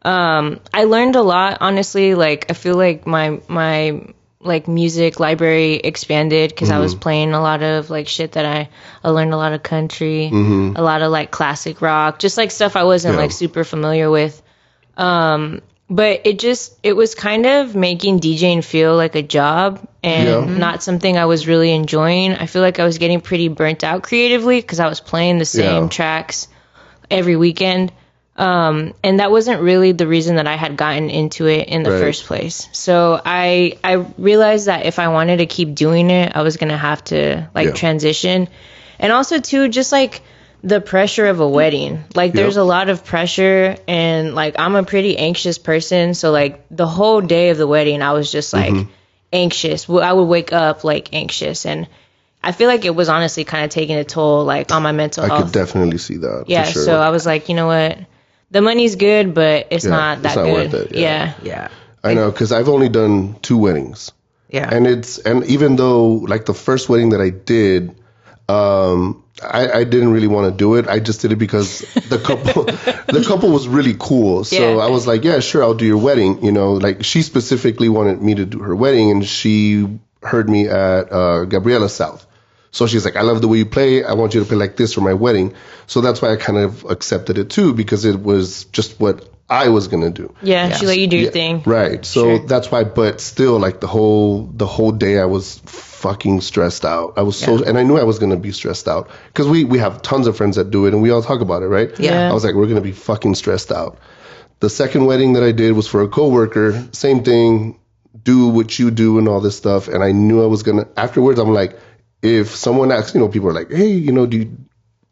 I learned a lot, honestly. Like, I feel like my like music library expanded because I was playing a lot of like shit that I learned a lot of country, a lot of like classic rock, just like stuff I wasn't like super familiar with. But it was kind of making DJing feel like a job and not something I was really enjoying. I feel like I was getting pretty burnt out creatively because I was playing the same tracks every weekend. And that wasn't really the reason that I had gotten into it in the first place. So I realized that if I wanted to keep doing it, I was going to have to like transition. And also too, just like the pressure of a wedding, like there's a lot of pressure, and like I'm a pretty anxious person. So like the whole day of the wedding, I was just like anxious. I would wake up like anxious, and I feel like it was honestly kind of taking a toll like on my mental health. I could definitely see that. Yeah. For sure. So I was like, you know what? The money's good, but it's not that good. Worth it. Yeah. I know, because I've only done 2 weddings. Yeah. And even though like the first wedding that I did, I didn't really want to do it. I just did it because the couple was really cool. So I was like, yeah, sure, I'll do your wedding. You know, like she specifically wanted me to do her wedding, and she heard me at Gabriela South. So she's like, I love the way you play. I want you to play like this for my wedding. So that's why I kind of accepted it too, because it was just what I was going to do. Yeah, she let you do your thing. Right. So that's why, but still like the whole day I was fucking stressed out. I was and I knew I was going to be stressed out because we have tons of friends that do it and we all talk about it, right? Yeah. I was like, we're going to be fucking stressed out. The second wedding that I did was for a coworker. Same thing. Do what you do and all this stuff. And I knew I was going to, afterwards, I'm like, if someone asks, people are like, hey, do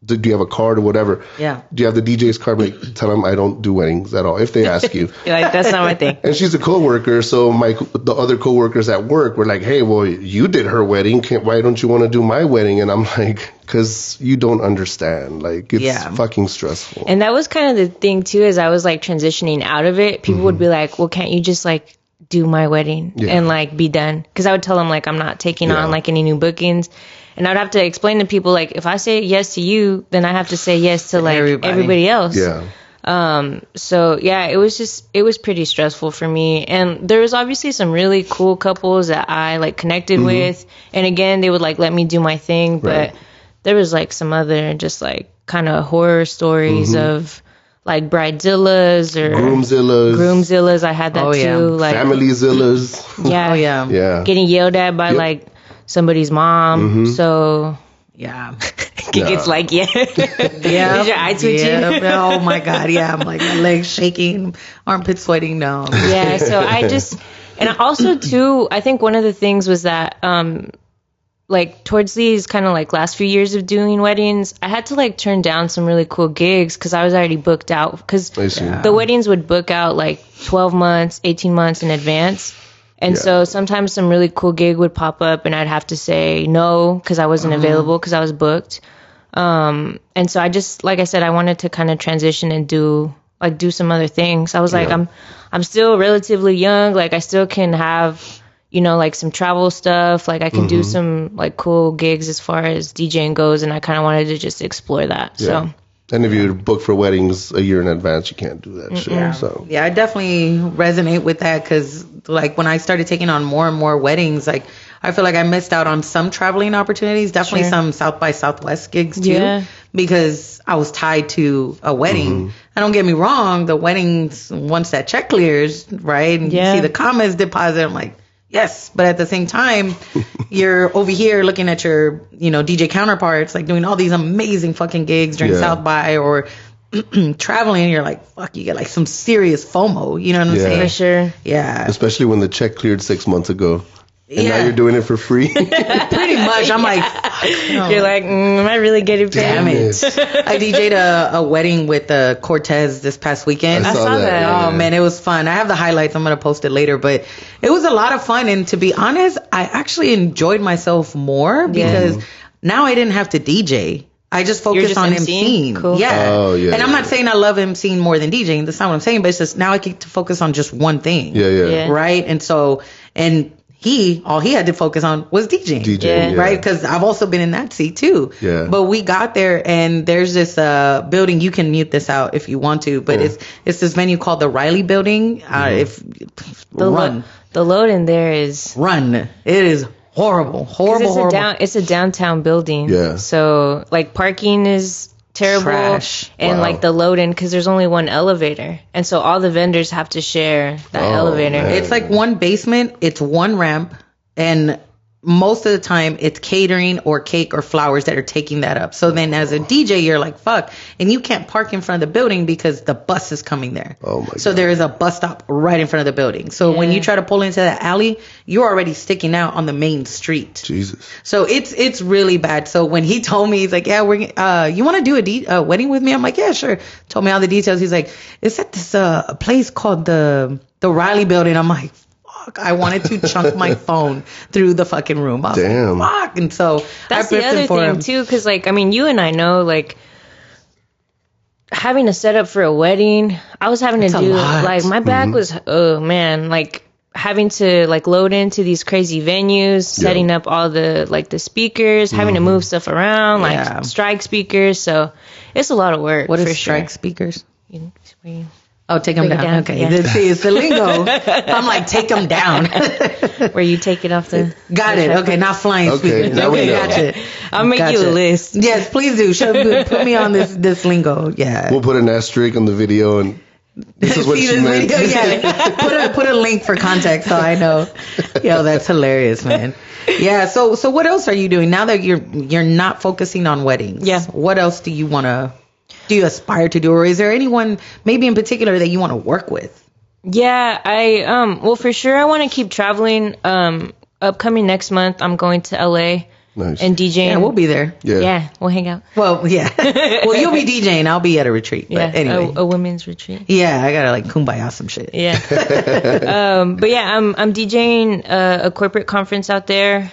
you have a card or whatever? Yeah. Do you have the DJ's card? Like, tell them I don't do weddings at all if they ask you. You're like, that's not my thing. And she's a coworker, so the other coworkers at work were like, hey, well, you did her wedding. Why don't you want to do my wedding? And I'm like, because you don't understand. Like, it's fucking stressful. And that was kind of the thing, too, as I was, like, transitioning out of it. People would be like, well, can't you just, like, do my wedding and like be done? Because I would tell them like I'm not taking on like any new bookings, and I'd have to explain to people like if I say yes to you, then I have to say yes to like everybody else. So yeah, it was pretty stressful for me. And there was obviously some really cool couples that I like connected with, and again they would like let me do my thing, but there was like some other just like kind of horror stories of like bridezillas or groomzillas. I had that too. Like familyzillas. Yeah. Getting yelled at by like somebody's mom. So it's like is your eye twitching? Oh my god, I'm like my legs shaking, armpits sweating. No. Yeah. So I just, and also too, I think one of the things was that like towards these kind of like last few years of doing weddings, I had to like turn down some really cool gigs because I was already booked out, because the weddings would book out like 12 months, 18 months in advance. And so sometimes some really cool gig would pop up and I'd have to say no because I wasn't available because I was booked. And so I just, like I said, I wanted to kind of transition and do some other things. I was like, I'm still relatively young. Like I still can have, like some travel stuff. Like I can do some like cool gigs as far as DJing goes, and I kind of wanted to just explore that. So. And if you book for weddings a year in advance, you can't do that shit. So I definitely resonate with that, because like when I started taking on more and more weddings, like I feel like I missed out on some traveling opportunities, definitely some South by Southwest gigs too, because I was tied to a wedding. And don't get me wrong, the weddings, once that check clears, right, and you see the comments deposit, I'm like, yes, but at the same time, you're over here looking at your, DJ counterparts, like doing all these amazing fucking gigs during South by or traveling. You're like, fuck, you get like some serious FOMO. You know what I'm saying? For sure. Yeah. Especially when the check cleared 6 months ago. And now you're doing it for free. Pretty much. I'm like, you're like, am I really getting paid? Damn it. I DJ'd a wedding with Cortez this past weekend. I saw that. Yeah. Oh man, it was fun. I have the highlights. I'm gonna post it later, but it was a lot of fun. And to be honest, I actually enjoyed myself more because now I didn't have to DJ. I just focused on emceeing? emceeing. Cool. Yeah. Oh, yeah. And I'm not saying I love emceeing more than DJing. That's not what I'm saying. But it's just now I get to focus on just one thing. Yeah. Right. And so, and all he had to focus on was DJing. DJing, right? Because I've also been in that seat too. Yeah. But we got there, and there's this building. You can mute this out if you want to, but it's this venue called the Riley Building. Run. The load in there is Run. It is horrible. It's a downtown building. Yeah. So like parking is terrible. Trash. And like the load in, because there's only one elevator, and so all the vendors have to share that elevator. Man. It's like one basement, it's one ramp, and most of the time it's catering or cake or flowers that are taking that up. So then as a DJ, you're like, fuck. And you can't park in front of the building because the bus is coming there. Oh my God. So there is a bus stop right in front of the building. So when you try to pull into that alley, you're already sticking out on the main street. Jesus. So it's really bad. So when he told me, he's like, yeah, you want to do a wedding with me? I'm like, yeah, sure. Told me all the details. He's like, it's at this place called the Riley Building. I'm like, fuck, I wanted to chunk my phone through the fucking room. I was Damn. like, fuck. And so that's I the other thing too, because like, I mean, you and I know, like, having to set up for a wedding, I was having to do, like, my back was, oh man, like, having to like load into these crazy venues, setting up all the like the speakers, having to move stuff around, like strike speakers. So it's a lot of work. What is for strike sure. speakers? Oh, take them down. Okay. Yeah. See, it's the lingo. I'm like, take them down. Where you take it off the... Got it. Okay, not flying speakers. Now we know. Gotcha. I'll make you a list. Yes, please do. Put me on this lingo. Yeah. We'll put an asterisk on the video and this is what See she this meant. video? Yeah. Put a link for context so I know. Yo, that's hilarious, man. Yeah. So what else are you doing now that you're not focusing on weddings? Yeah. What else do you aspire to do, or is there anyone maybe in particular that you want to work with? Yeah, well, for sure I want to keep traveling. Upcoming next month I'm going to LA. Nice. And DJing. Yeah, we'll be there. Yeah, we'll hang out. Well, yeah. Well, you'll be DJing. I'll be at a retreat. But anyway. A women's retreat. Yeah, I gotta like kumbaya some shit. Yeah. But yeah, I'm DJing a corporate conference out there.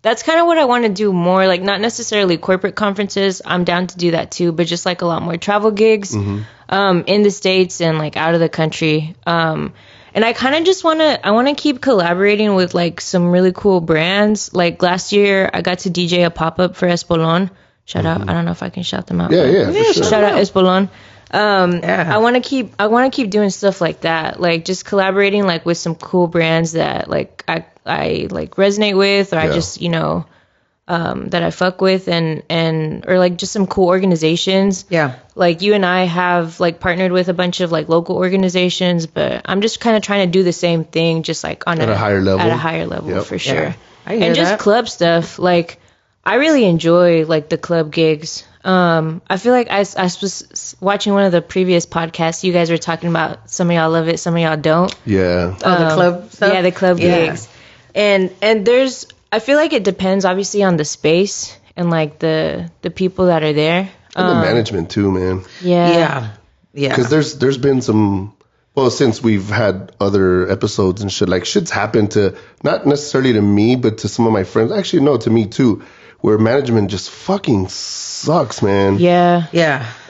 That's kind of what I want to do more, like not necessarily corporate conferences. I'm down to do that too, but just like a lot more travel gigs in the States and like out of the country. And I kind of just want to keep collaborating with like some really cool brands. Like last year I got to DJ a pop-up for Espolon. Shout out. I don't know if I can shout them out. Yeah, for sure. Shout out Espolon. I want to keep doing stuff like that. Like just collaborating like with some cool brands that like I like resonate with, or I just, that I fuck with, and or like just some cool organizations. Yeah. Like you and I have like partnered with a bunch of like local organizations, but I'm just kind of trying to do the same thing, just like on a higher level. At a higher level, for sure. Yeah. And just club stuff. Like I really enjoy like the club gigs. I feel like I was watching one of the previous podcasts. You guys were talking about some of y'all love it, some of y'all don't. Yeah. The club stuff? Yeah, the club gigs. And I feel like it depends obviously on the space and like the people that are there. And the management too, man. Yeah. Because there's been some, well, since we've had other episodes and shit, like shit's happened to, not necessarily to me, but to some of my friends. Actually, no, to me too, where management just fucking sucks, man. Yeah.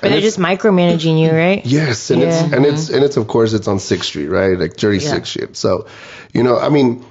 But they're just micromanaging you, right? Yes, and it's of course it's on 6th Street, right? Like dirty 6th shit. So, I mean,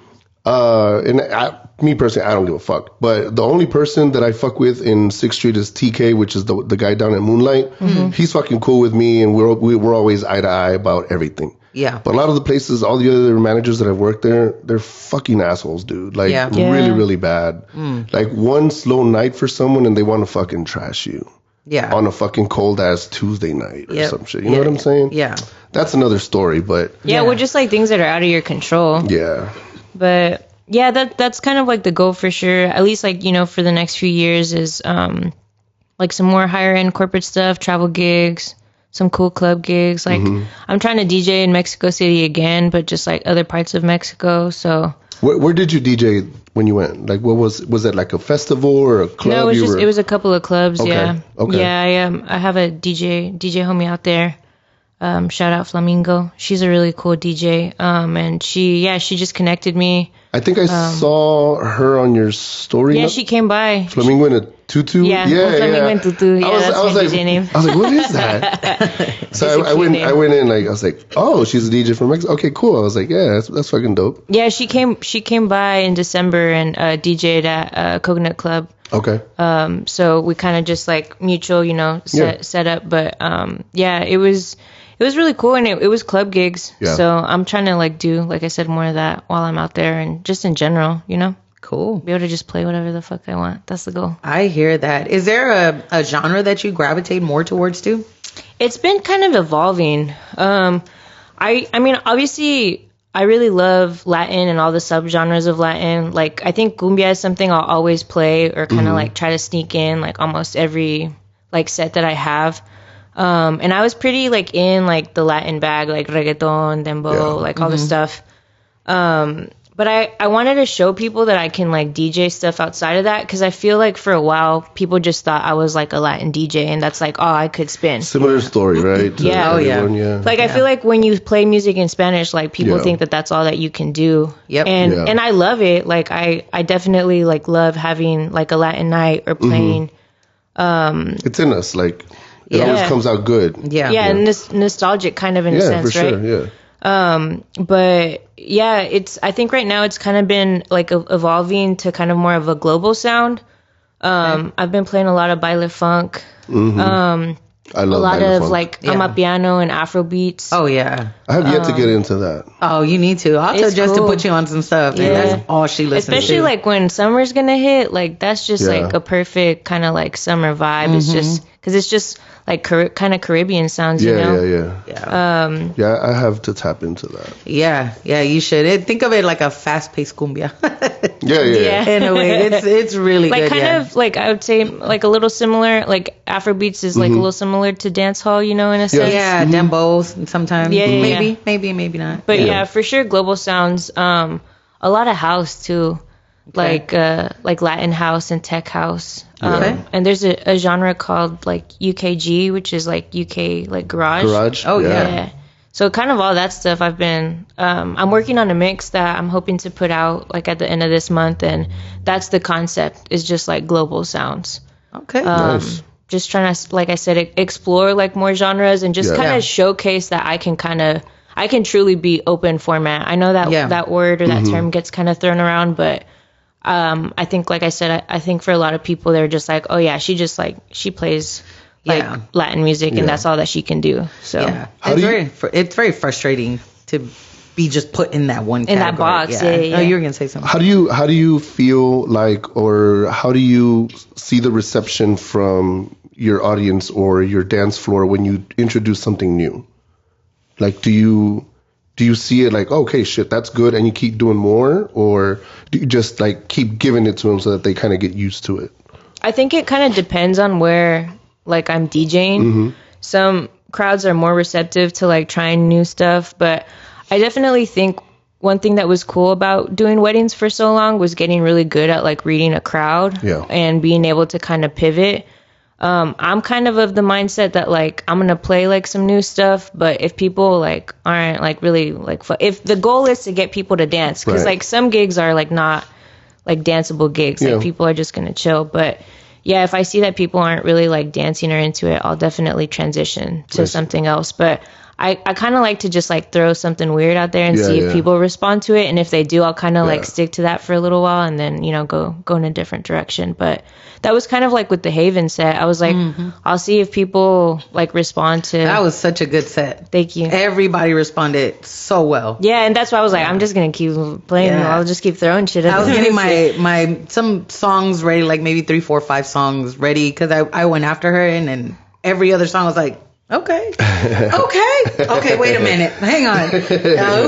me personally, I don't give a fuck. But the only person that I fuck with in 6th Street is TK, which is the guy down at Moonlight. He's fucking cool with me, and we're always eye to eye about everything. Yeah. But a lot of the places, all the other managers that I've worked there, they're fucking assholes, dude. Like really, really bad. Like one slow night for someone and they want to fucking trash you. Yeah. On a fucking cold ass Tuesday night or some shit. You know what I'm saying? Yeah. That's another story, but well, just like things that are out of your control. Yeah. But yeah, that's kind of like the goal for sure. At least like, for the next few years is like some more higher end corporate stuff, travel gigs, some cool club gigs. Like I'm trying to DJ in Mexico City again, but just like other parts of Mexico. So Where did you DJ when you went? Like, what was it like a festival or a club? No, it was a couple of clubs. Okay. Yeah. Okay. Yeah. I have a DJ homie out there. Shout out Flamingo. She's a really cool DJ. And she just connected me. I think I saw her on your story. Yeah, she came by. Flamingo in a tutu. Yeah, Flamingo in tutu. Yeah, that's my like, DJ name. I was like, what is that? So I went in like, I was like, oh, she's a DJ from Mexico. Okay, cool. I was like, yeah, that's fucking dope. Yeah, she came by in December and DJ'd at Coconut Club. Okay. So we kind of just like mutual, set up. But yeah, it was really cool, and it was club gigs. Yeah. So I'm trying to like do, like I said, more of that while I'm out there, and just in general, Cool. be able to just play whatever the fuck I want. That's the goal. I hear that. Is there a genre that you gravitate more towards too? It's been kind of evolving. I mean, obviously, I really love Latin and all the subgenres of Latin. Like, I think cumbia is something I'll always play or kind of like try to sneak in like almost every like set that I have. And I was pretty like in like the Latin bag, like reggaeton, dembow, like all the stuff. But I wanted to show people that I can like DJ stuff outside of that, because I feel like for a while people just thought I was like a Latin DJ, and that's like all I could spin. Similar story, right? Yeah. Oh, yeah. Yeah. Like I feel like when you play music in Spanish, like people think that that's all that you can do. Yep. And I love it. Like I definitely like love having like a Latin night or playing. It's in us, like it always comes out good. Yeah. Yeah, nostalgic kind of in a sense, for right? sure. Yeah. But yeah, I think right now it's kind of been like evolving to kind of more of a global sound. I've been playing a lot of baile funk. I love a lot baile of funk. like amapiano and Afro beats. Oh yeah. I have yet to get into that. Oh, you need to. I'll tell It's Jess cool. to put you on some stuff. Yeah. And that's all she listens to. Especially like when summer's gonna hit, like that's just like a perfect kind of like summer vibe. It's just because it's just like kind of Caribbean sounds, you know? Yeah, I have to tap into that. Yeah, you should. Think of it like a fast-paced cumbia. Yeah. In a way, it's really like good. kind of like I would say like a little similar. Like Afrobeats is like a little similar to dance hall, you know, in a sense. Yeah, dembows sometimes. Yeah, yeah, maybe not. But yeah, for sure, global sounds. A lot of house too, like Latin house and tech house. And there's a genre called like UKG, which is like UK like garage. Oh yeah. So kind of all that stuff I've been. I'm working on a mix that I'm hoping to put out like at the end of this month, and that's the concept. Is just like global sounds. Okay. Nice. Just trying to, like I said, explore like more genres and just kind of showcase that I can truly be open format. I know that that word or that term gets kind of thrown around, but I think, like I said, I think for a lot of people, they're just like, oh yeah, she plays like Latin music and that's all that she can do. So it's very frustrating to be just put in that one category. In that box. Yeah. Oh, you were gonna say something. How do you feel like, or how do you see the reception from your audience or your dance floor when you introduce something new? Like, do you see it like, okay, shit, that's good, and you keep doing more, or do you just like keep giving it to them so that they kind of get used to it? I think it kind of depends on where like I'm DJing. Some crowds are more receptive to like trying new stuff, but I definitely think one thing that was cool about doing weddings for so long was getting really good at like reading a crowd and being able to kind of pivot. I'm kind of the mindset that like I'm gonna play like some new stuff, but if people like aren't like really like if the goal is to get people to dance, because like some gigs are like not like danceable gigs, like people are just gonna chill. But yeah, if I see that people aren't really like dancing or into it, I'll definitely transition to something else. But I kind of like to just like throw something weird out there and see if people respond to it, and if they do, I'll kind of like stick to that for a little while and then go in a different direction. But that was kind of like with the Haven set. I was like, I'll see if people like respond to. That was such a good set. Thank you. Everybody responded so well. Yeah, and that's why I was like, I'm just gonna keep playing. I'll just keep throwing shit. I was getting my some songs ready, like maybe 3, 4, 5 songs ready, because I went after her, and then every other song was like, okay, wait a minute, hang on.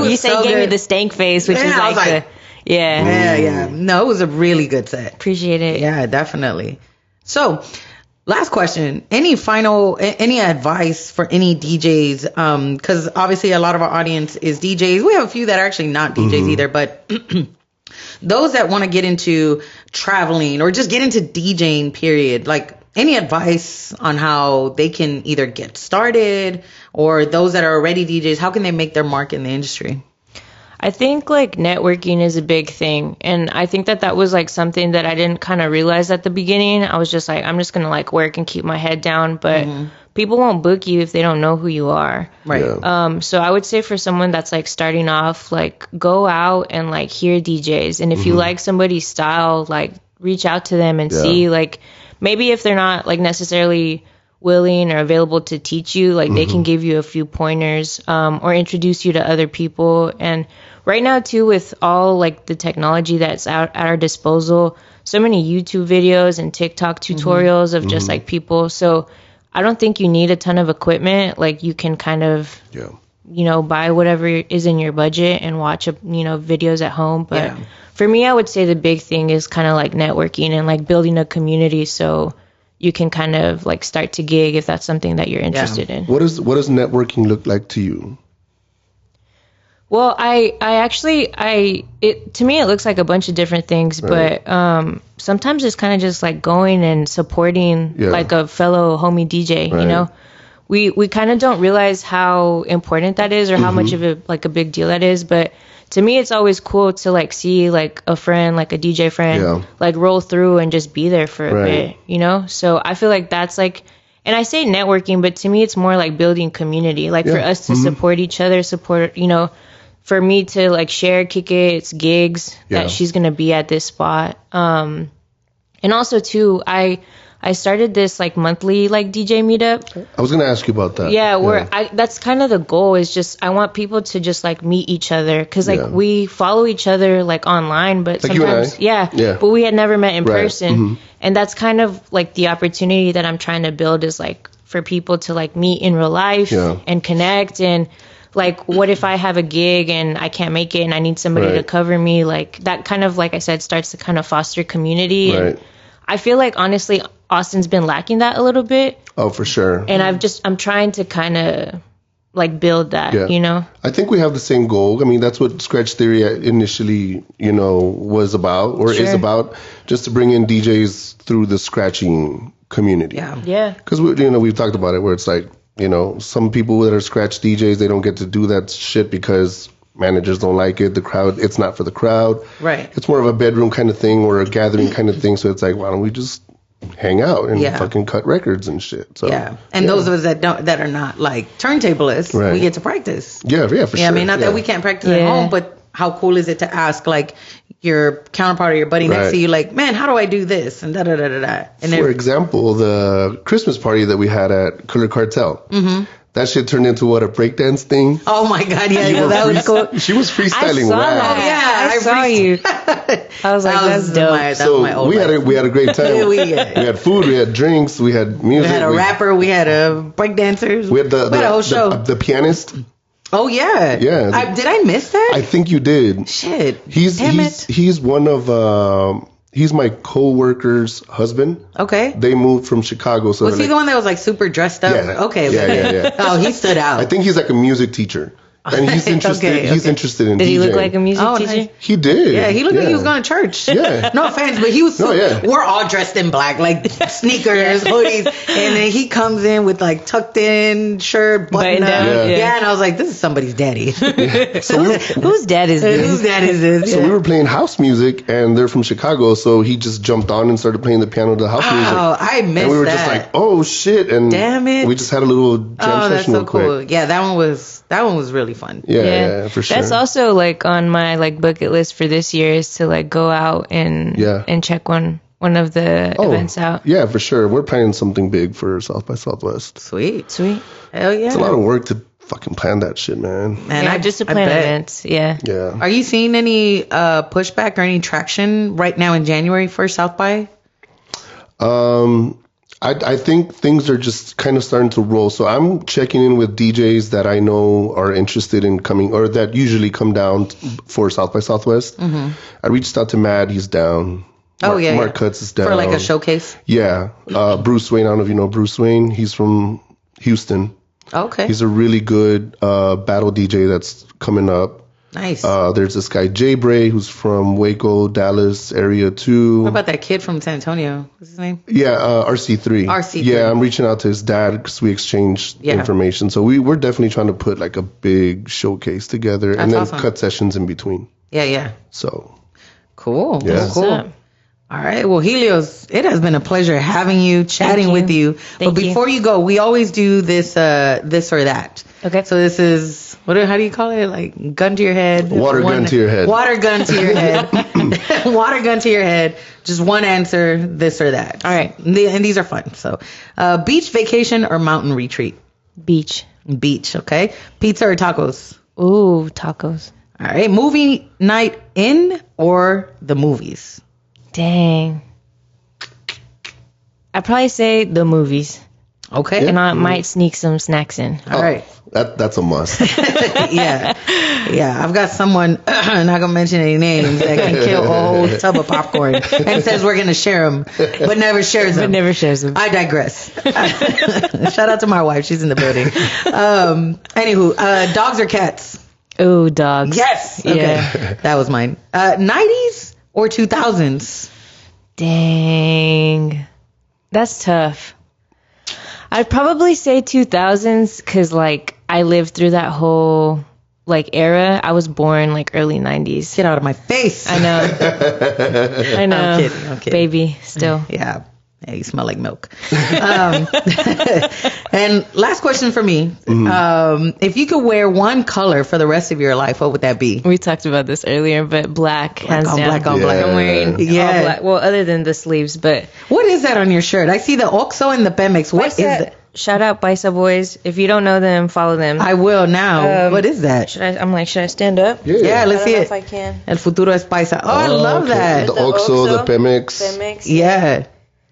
You say gave me the stank face, which is like yeah. No, it was a really good set. Appreciate it. Yeah, definitely. So, last question. Any advice for any DJs? Because obviously a lot of our audience is DJs. We have a few that are actually not DJs either, but those that want to get into traveling or just get into DJing, period, like any advice on how they can either get started, or those that are already DJs, how can they make their mark in the industry? I think like networking is a big thing. And I think that was like something that I didn't kind of realize at the beginning. I was just like, I'm just going to like work and keep my head down. But people won't book you if they don't know who you are. Right. Yeah. So I would say for someone that's like starting off, like go out and like hear DJs. And if you like somebody's style, like reach out to them and see, like maybe if they're not like necessarily willing or available to teach you, like they can give you a few pointers, or introduce you to other people. And right now too, with all like the technology that's out at our disposal, so many YouTube videos and TikTok tutorials of just like people. So I don't think you need a ton of equipment. Like you can kind of, you know, buy whatever is in your budget and watch, you know, videos at home. But for me, I would say the big thing is kind of like networking and like building a community. So you can kind of like start to gig if that's something that you're interested in. What does networking look like to you? Well, to me, it looks like a bunch of different things, but sometimes it's kind of just like going and supporting like a fellow homie DJ, you know? We kind of don't realize how important that is or how much of a big deal that is, but to me, it's always cool to like see like a friend, like a DJ friend, like roll through and just be there for a bit, you know? So I feel like that's like, and I say networking, but to me, it's more like building community, like for us to support each other, you know, for me to like share Kikit's gigs that she's going to be at this spot. And also too, I started this like monthly like DJ meetup. I was going to ask you about that. Yeah, that's kind of the goal, is just I want people to just like meet each other, because like we follow each other like online, but like sometimes but we had never met in person. And that's kind of like the opportunity that I'm trying to build, is like for people to like meet in real life and connect. And like, what if I have a gig and I can't make it and I need somebody to cover me? Like that kind of, like I said, starts to kind of foster community. And I feel like honestly Austin's been lacking that a little bit. Oh, for sure. And I'm trying to kind of like build that, you know? I think we have the same goal. I memean, that's what Scratch Theory initially, you know, was about, or is about, just to bring in DJs through the scratching community. Yeah. Because, you know, we've talked about it where it's like, you know, some people that are scratch DJs, they don't get to do that shit because managers don't like it. The crowd, it's not for the crowd. Right. It's more of a bedroom kind of thing or a gathering kind of thing. So it's like, why don't we just hang out and fucking cut records and shit? So and those of us that are not like turntablists, we get to practice. For sure. I mean, not that we can't practice at home, but how cool is it to ask like your counterpart or your buddy next to you, like, man, how do I do this? And da-da-da-da-da. And for example, the Christmas party that we had at Color Cartel, that shit turned into a breakdance thing. Oh my God, that was cool. She was freestyling. I saw that. I saw you. I was like, that's dope. So we had a great time. We had food, we had drinks, we had music. We had a rapper, we had a breakdancers. We had the whole show. The pianist. Oh yeah. Did I miss that? I think you did. Shit. He's one of he's my co-worker's husband. Okay. They moved from Chicago. So was he the one that was like super dressed up? Yeah. Okay. Yeah. Oh, he stood out. I think he's like a music teacher. And he's interested. He's interested in DJing. Did he look like a music teacher? Nice. He did. Yeah, he looked like he was going to church. Yeah. No offense, but he was. We're all dressed in black, like sneakers, hoodies, and then he comes in with like tucked in shirt, button up. And I was like, this is somebody's daddy. So whose dad is this? Whose dad is this? So we were playing house music, and they're from Chicago, so he just jumped on and started playing the piano to house music. Oh, I missed that. And we were just like, oh shit, and damn it, we just had a little jam session real quick. Cool. Yeah, that one was really fun. Yeah, for sure. That's also like on my like bucket list for this year, is to like go out and check one of the events out. Yeah, for sure. We're planning something big for South by Southwest. Sweet. Hell yeah. It's a lot of work to fucking plan that shit, man. I just to plan events. Yeah. Are you seeing any pushback or any traction right now in January for South by? I think things are just kind of starting to roll. So I'm checking in with DJs that I know are interested in coming, or that usually come down for South by Southwest. Mm-hmm. I reached out to Mad. He's down. Mark Cutts is down. For like a showcase? Yeah. Bruce Wayne. I don't know if you know Bruce Wayne. He's from Houston. Okay. He's a really good battle DJ that's coming up. Nice. There's this guy, Jay Bray, who's from Waco, Dallas area too. What about that kid from San Antonio? What's his name? Yeah, RC3. RC3. Yeah, I'm reaching out to his dad because we exchanged information. So we're definitely trying to put like a big showcase together and then cut sessions in between. Yeah. So. Cool. Yeah. Cool. All right. Well, Helios, it has been a pleasure having you, chatting with you. But before you go, we always do this or that. Okay. So this is, how do you call it? Like gun to your head? Water gun to your head. Water gun to your head. Water gun to your head. Just one answer, this or that. All right. And these are fun. So beach vacation or mountain retreat? Beach. Beach, okay. Pizza or tacos? Ooh, tacos. All right. Movie night in or the movies? Dang. I'd probably say the movies. Okay. And I might sneak some snacks in. All right. That's a must. Yeah. I've got someone, I'm not going to mention any names, that can kill a whole tub of popcorn and says we're going to share them, but never shares them. I digress. Shout out to my wife. She's in the building. Anywho, dogs or cats? Ooh, dogs. Yes. Okay. Yeah. That was mine. 90s or 2000s? Dang. That's tough. I'd probably say 2000s because, like, I lived through that whole, like, era. I was born, like, early 90s. Get out of my face. I know. I'm kidding. Baby, still. Yeah. Yeah, you smell like milk. And last question for me. If you could wear one color for the rest of your life, what would that be? We talked about this earlier, but black, hands down. Black on black. I'm wearing all black. Well, other than the sleeves, but... What is that on your shirt? I see the Oxo and the Pemex. What is that? Shout out Paisa Boys. If you don't know them, follow them. I will now. What is that? Should I stand up? Yeah, let's see it. If I can. El futuro es Paisa. Oh, I love that. The Oxo, the Pemex. Yeah.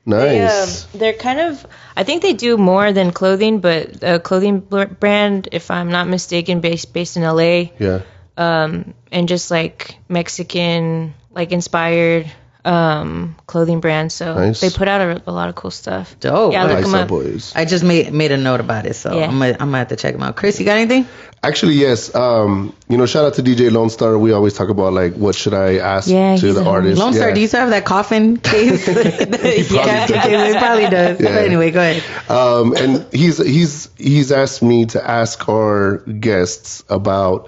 Nice. They're kind of, I think they do more than clothing, but a clothing brand, if I'm not mistaken, based in LA. Yeah. And just like Mexican, like inspired clothing brand. So nice. They put out a lot of cool stuff. Dope. Yeah, look them up. Boys. I just made a note about it, so I'm gonna have to check them out. Chris, you got anything? Actually, yes. Shout out to DJ Lone Star. We always talk about like what should I ask to the artist. Lone Star, do you still have that coffin case? It probably does. Yeah. But anyway, go ahead. And he's asked me to ask our guests about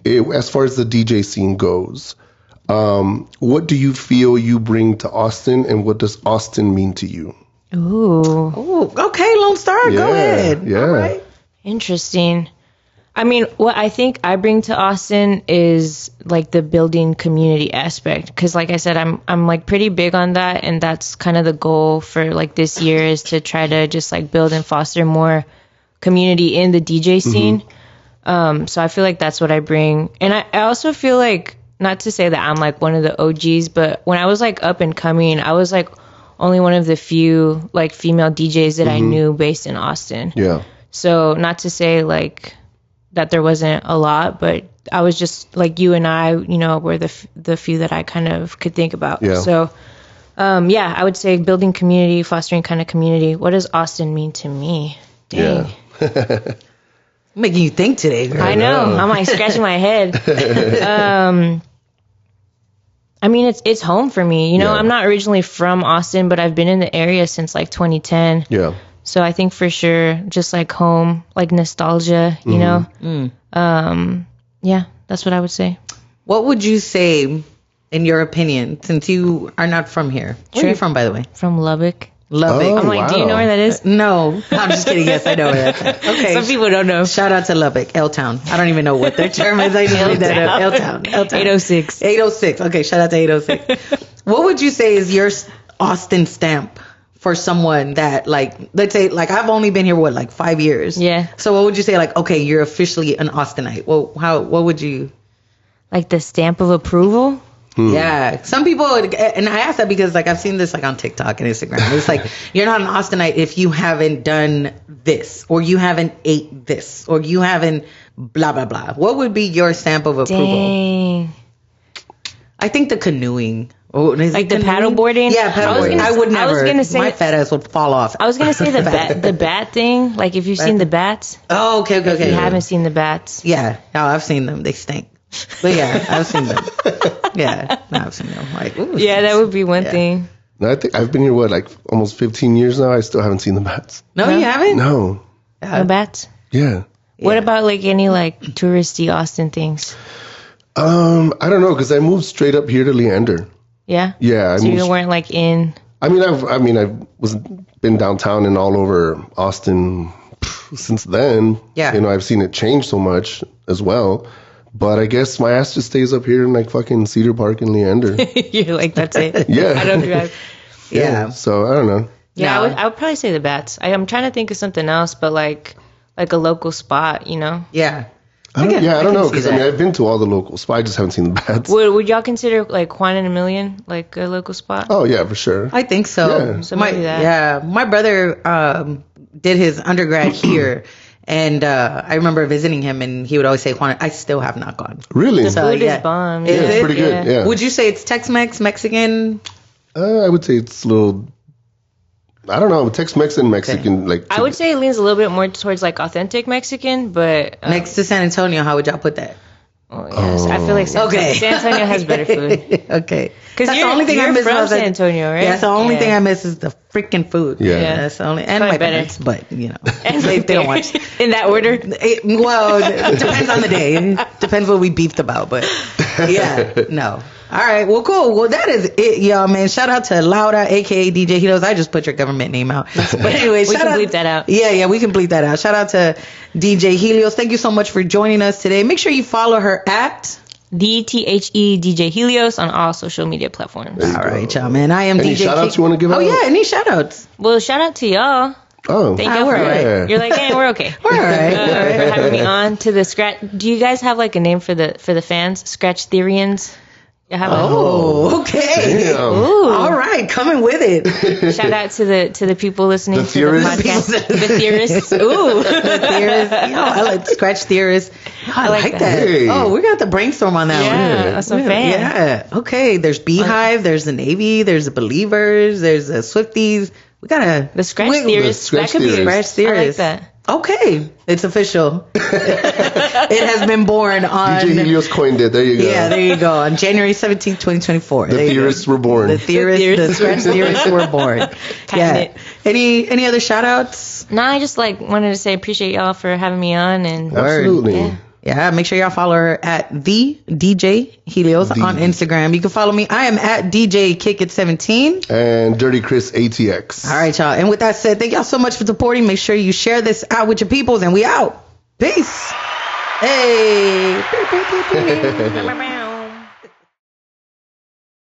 it, as far as the DJ scene goes. What do you feel you bring to Austin, and what does Austin mean to you? Ooh, okay, Lone Star, go ahead. Yeah. All right. Interesting. I mean, what I think I bring to Austin is like the building community aspect. Because like I said, I'm like pretty big on that. And that's kind of the goal for like this year, is to try to just like build and foster more community in the DJ scene. So I feel like that's what I bring. And I also feel like, not to say that I'm like one of the OGs, but when I was like up and coming, I was like only one of the few like female DJs that I knew based in Austin. Yeah. So not to say like that there wasn't a lot, but I was just like you and I, were the few that I kind of could think about. Yeah. So, I would say building community, fostering kind of community. What does Austin mean to me? Dang. Yeah. Making you think today, girl. I know. I'm like scratching my head. I mean, it's home for me. I'm not originally from Austin, but I've been in the area since like 2010. Yeah. So I think for sure, just like home, like nostalgia, you know? Yeah, that's what I would say. What would you say, in your opinion, since you are not from here? Where are you from, by the way? From Lubbock. Lubbock. Oh, I'm like, do you know where that is? No. I'm just kidding. Yes, I know where that's at. Okay. Some people don't know. Shout out to Lubbock, L-Town. I don't even know what their term is. I need to read that up. L-Town. 806. 806. Okay, shout out to 806. What would you say is your Austin stamp for someone that, like, let's say, like, I've only been here, like 5 years? Yeah. So what would you say, like, okay, you're officially an Austinite? Well, what would you... Like the stamp of approval? Yeah. Some people, and I ask that because, like, I've seen this, like, on TikTok and Instagram. It's like, you're not an Austinite if you haven't done this, or you haven't ate this, or you haven't blah, blah, blah. What would be your stamp of approval? Dang. I think the canoeing. Oh, like the paddleboarding? Yeah, paddleboarding. I would never. I was gonna say, my fat ass would fall off. I was going to say the bat thing. Like, if you've seen the bats. Oh, okay. If you haven't seen the bats. Yeah. No, I've seen them. They stink. But yeah, I've seen them. Yeah, I've seen them. Like, ooh, Yeah, that would be one thing. No, I think I've been here, like almost 15 years now. I still haven't seen the bats. No, you haven't? No. No bats? Yeah. What about like any like touristy Austin things? I don't know, because I moved straight up here to Leander. Yeah? Yeah. So you weren't like in... I've been downtown and all over Austin since then. Yeah. You know, I've seen it change so much as well. But I guess my ass just stays up here in like fucking Cedar Park and Leander. You're like, that's it. Yeah. I don't drive. Yeah. So I don't know. Yeah, No. I would probably say the bats. I'm trying to think of something else, but like a local spot, you know? Yeah. I don't know, see because that. I've been to all the local spots. I just haven't seen the bats. Would y'all consider like Juan in a Million like a local spot? Oh yeah, for sure. I think so. Yeah. So maybe that. Yeah, my brother did his undergrad here, and I remember visiting him, and he would always say, "Juan, I still have not gone." Really? So, Food yeah. is bomb. Is It's it? pretty good. Yeah. Would you say it's Tex-Mex, Mexican? I would say it's a little. I don't know, Tex-Mex and Mexican, like. I would say it leans a little bit more towards like authentic Mexican, but Next to San Antonio, how would y'all put that? oh, yes, I feel like San Antonio has better food. Okay. Because That's you're, the only thing I you're miss from about San Antonio, right? Yeah, that's the only thing I miss is the freaking food. Yeah. That's the only, and Probably my better. parents, but you know, they don't watch. In that order? Well, it depends on the day. It depends what we beefed about, but yeah, no. All right, well, cool. Well, that is it, y'all, man. Shout out to Laura, aka DJ Helios. I just put your government name out. But anyway, We shout can out, bleep that out. Yeah, we can bleep that out. Shout out to DJ Helios. Thank you so much for joining us today. Make sure you follow her at DTHE DJ Helios on all social media platforms. There you All go. right, y'all, man. I am Any DJ. shout outs you want to give out? Oh yeah, any shout outs? Well, shout out to y'all. Oh. Thank Ah, you we're for all right. Yeah. You're like, hey, we're okay. We're all right. For having me on to the scratch. Do you guys have like a name for the fans? Scratch Theorians? You have Oh, okay. Damn. Ooh. All right, coming with it. Shout out to the people listening The to the theorists? podcast. The theorists. Ooh. Theorists. Yo, I like scratch theorists. Yo, I like that. Hey. Oh, we're going to have to brainstorm on that Yeah, one. that's a fan. Yeah. Okay. There's Beehive. There's the Navy. There's the Believers. There's the Swifties. We gotta The scratch we- theorists. Scratch That could be theorists. Scratch I like theorists. that. Okay, it's official. It has been born on. DJ Helios coined it. There you go. Yeah, there you go. On January 17th, 2024. The There you go. theorists were born. The theorists. scratch theorists were born. Yeah. it. Any other shout outs? No, I just like wanted to say appreciate y'all for having me on and Absolutely. Yeah. Yeah, make sure y'all follow her at the DJ Helios on Instagram. You can follow me. I am at DJ Kick It 17. And Dirty Chris ATX. All right, y'all. And with that said, thank y'all so much for supporting. Make sure you share this out with your peoples, and we out. Peace. Hey.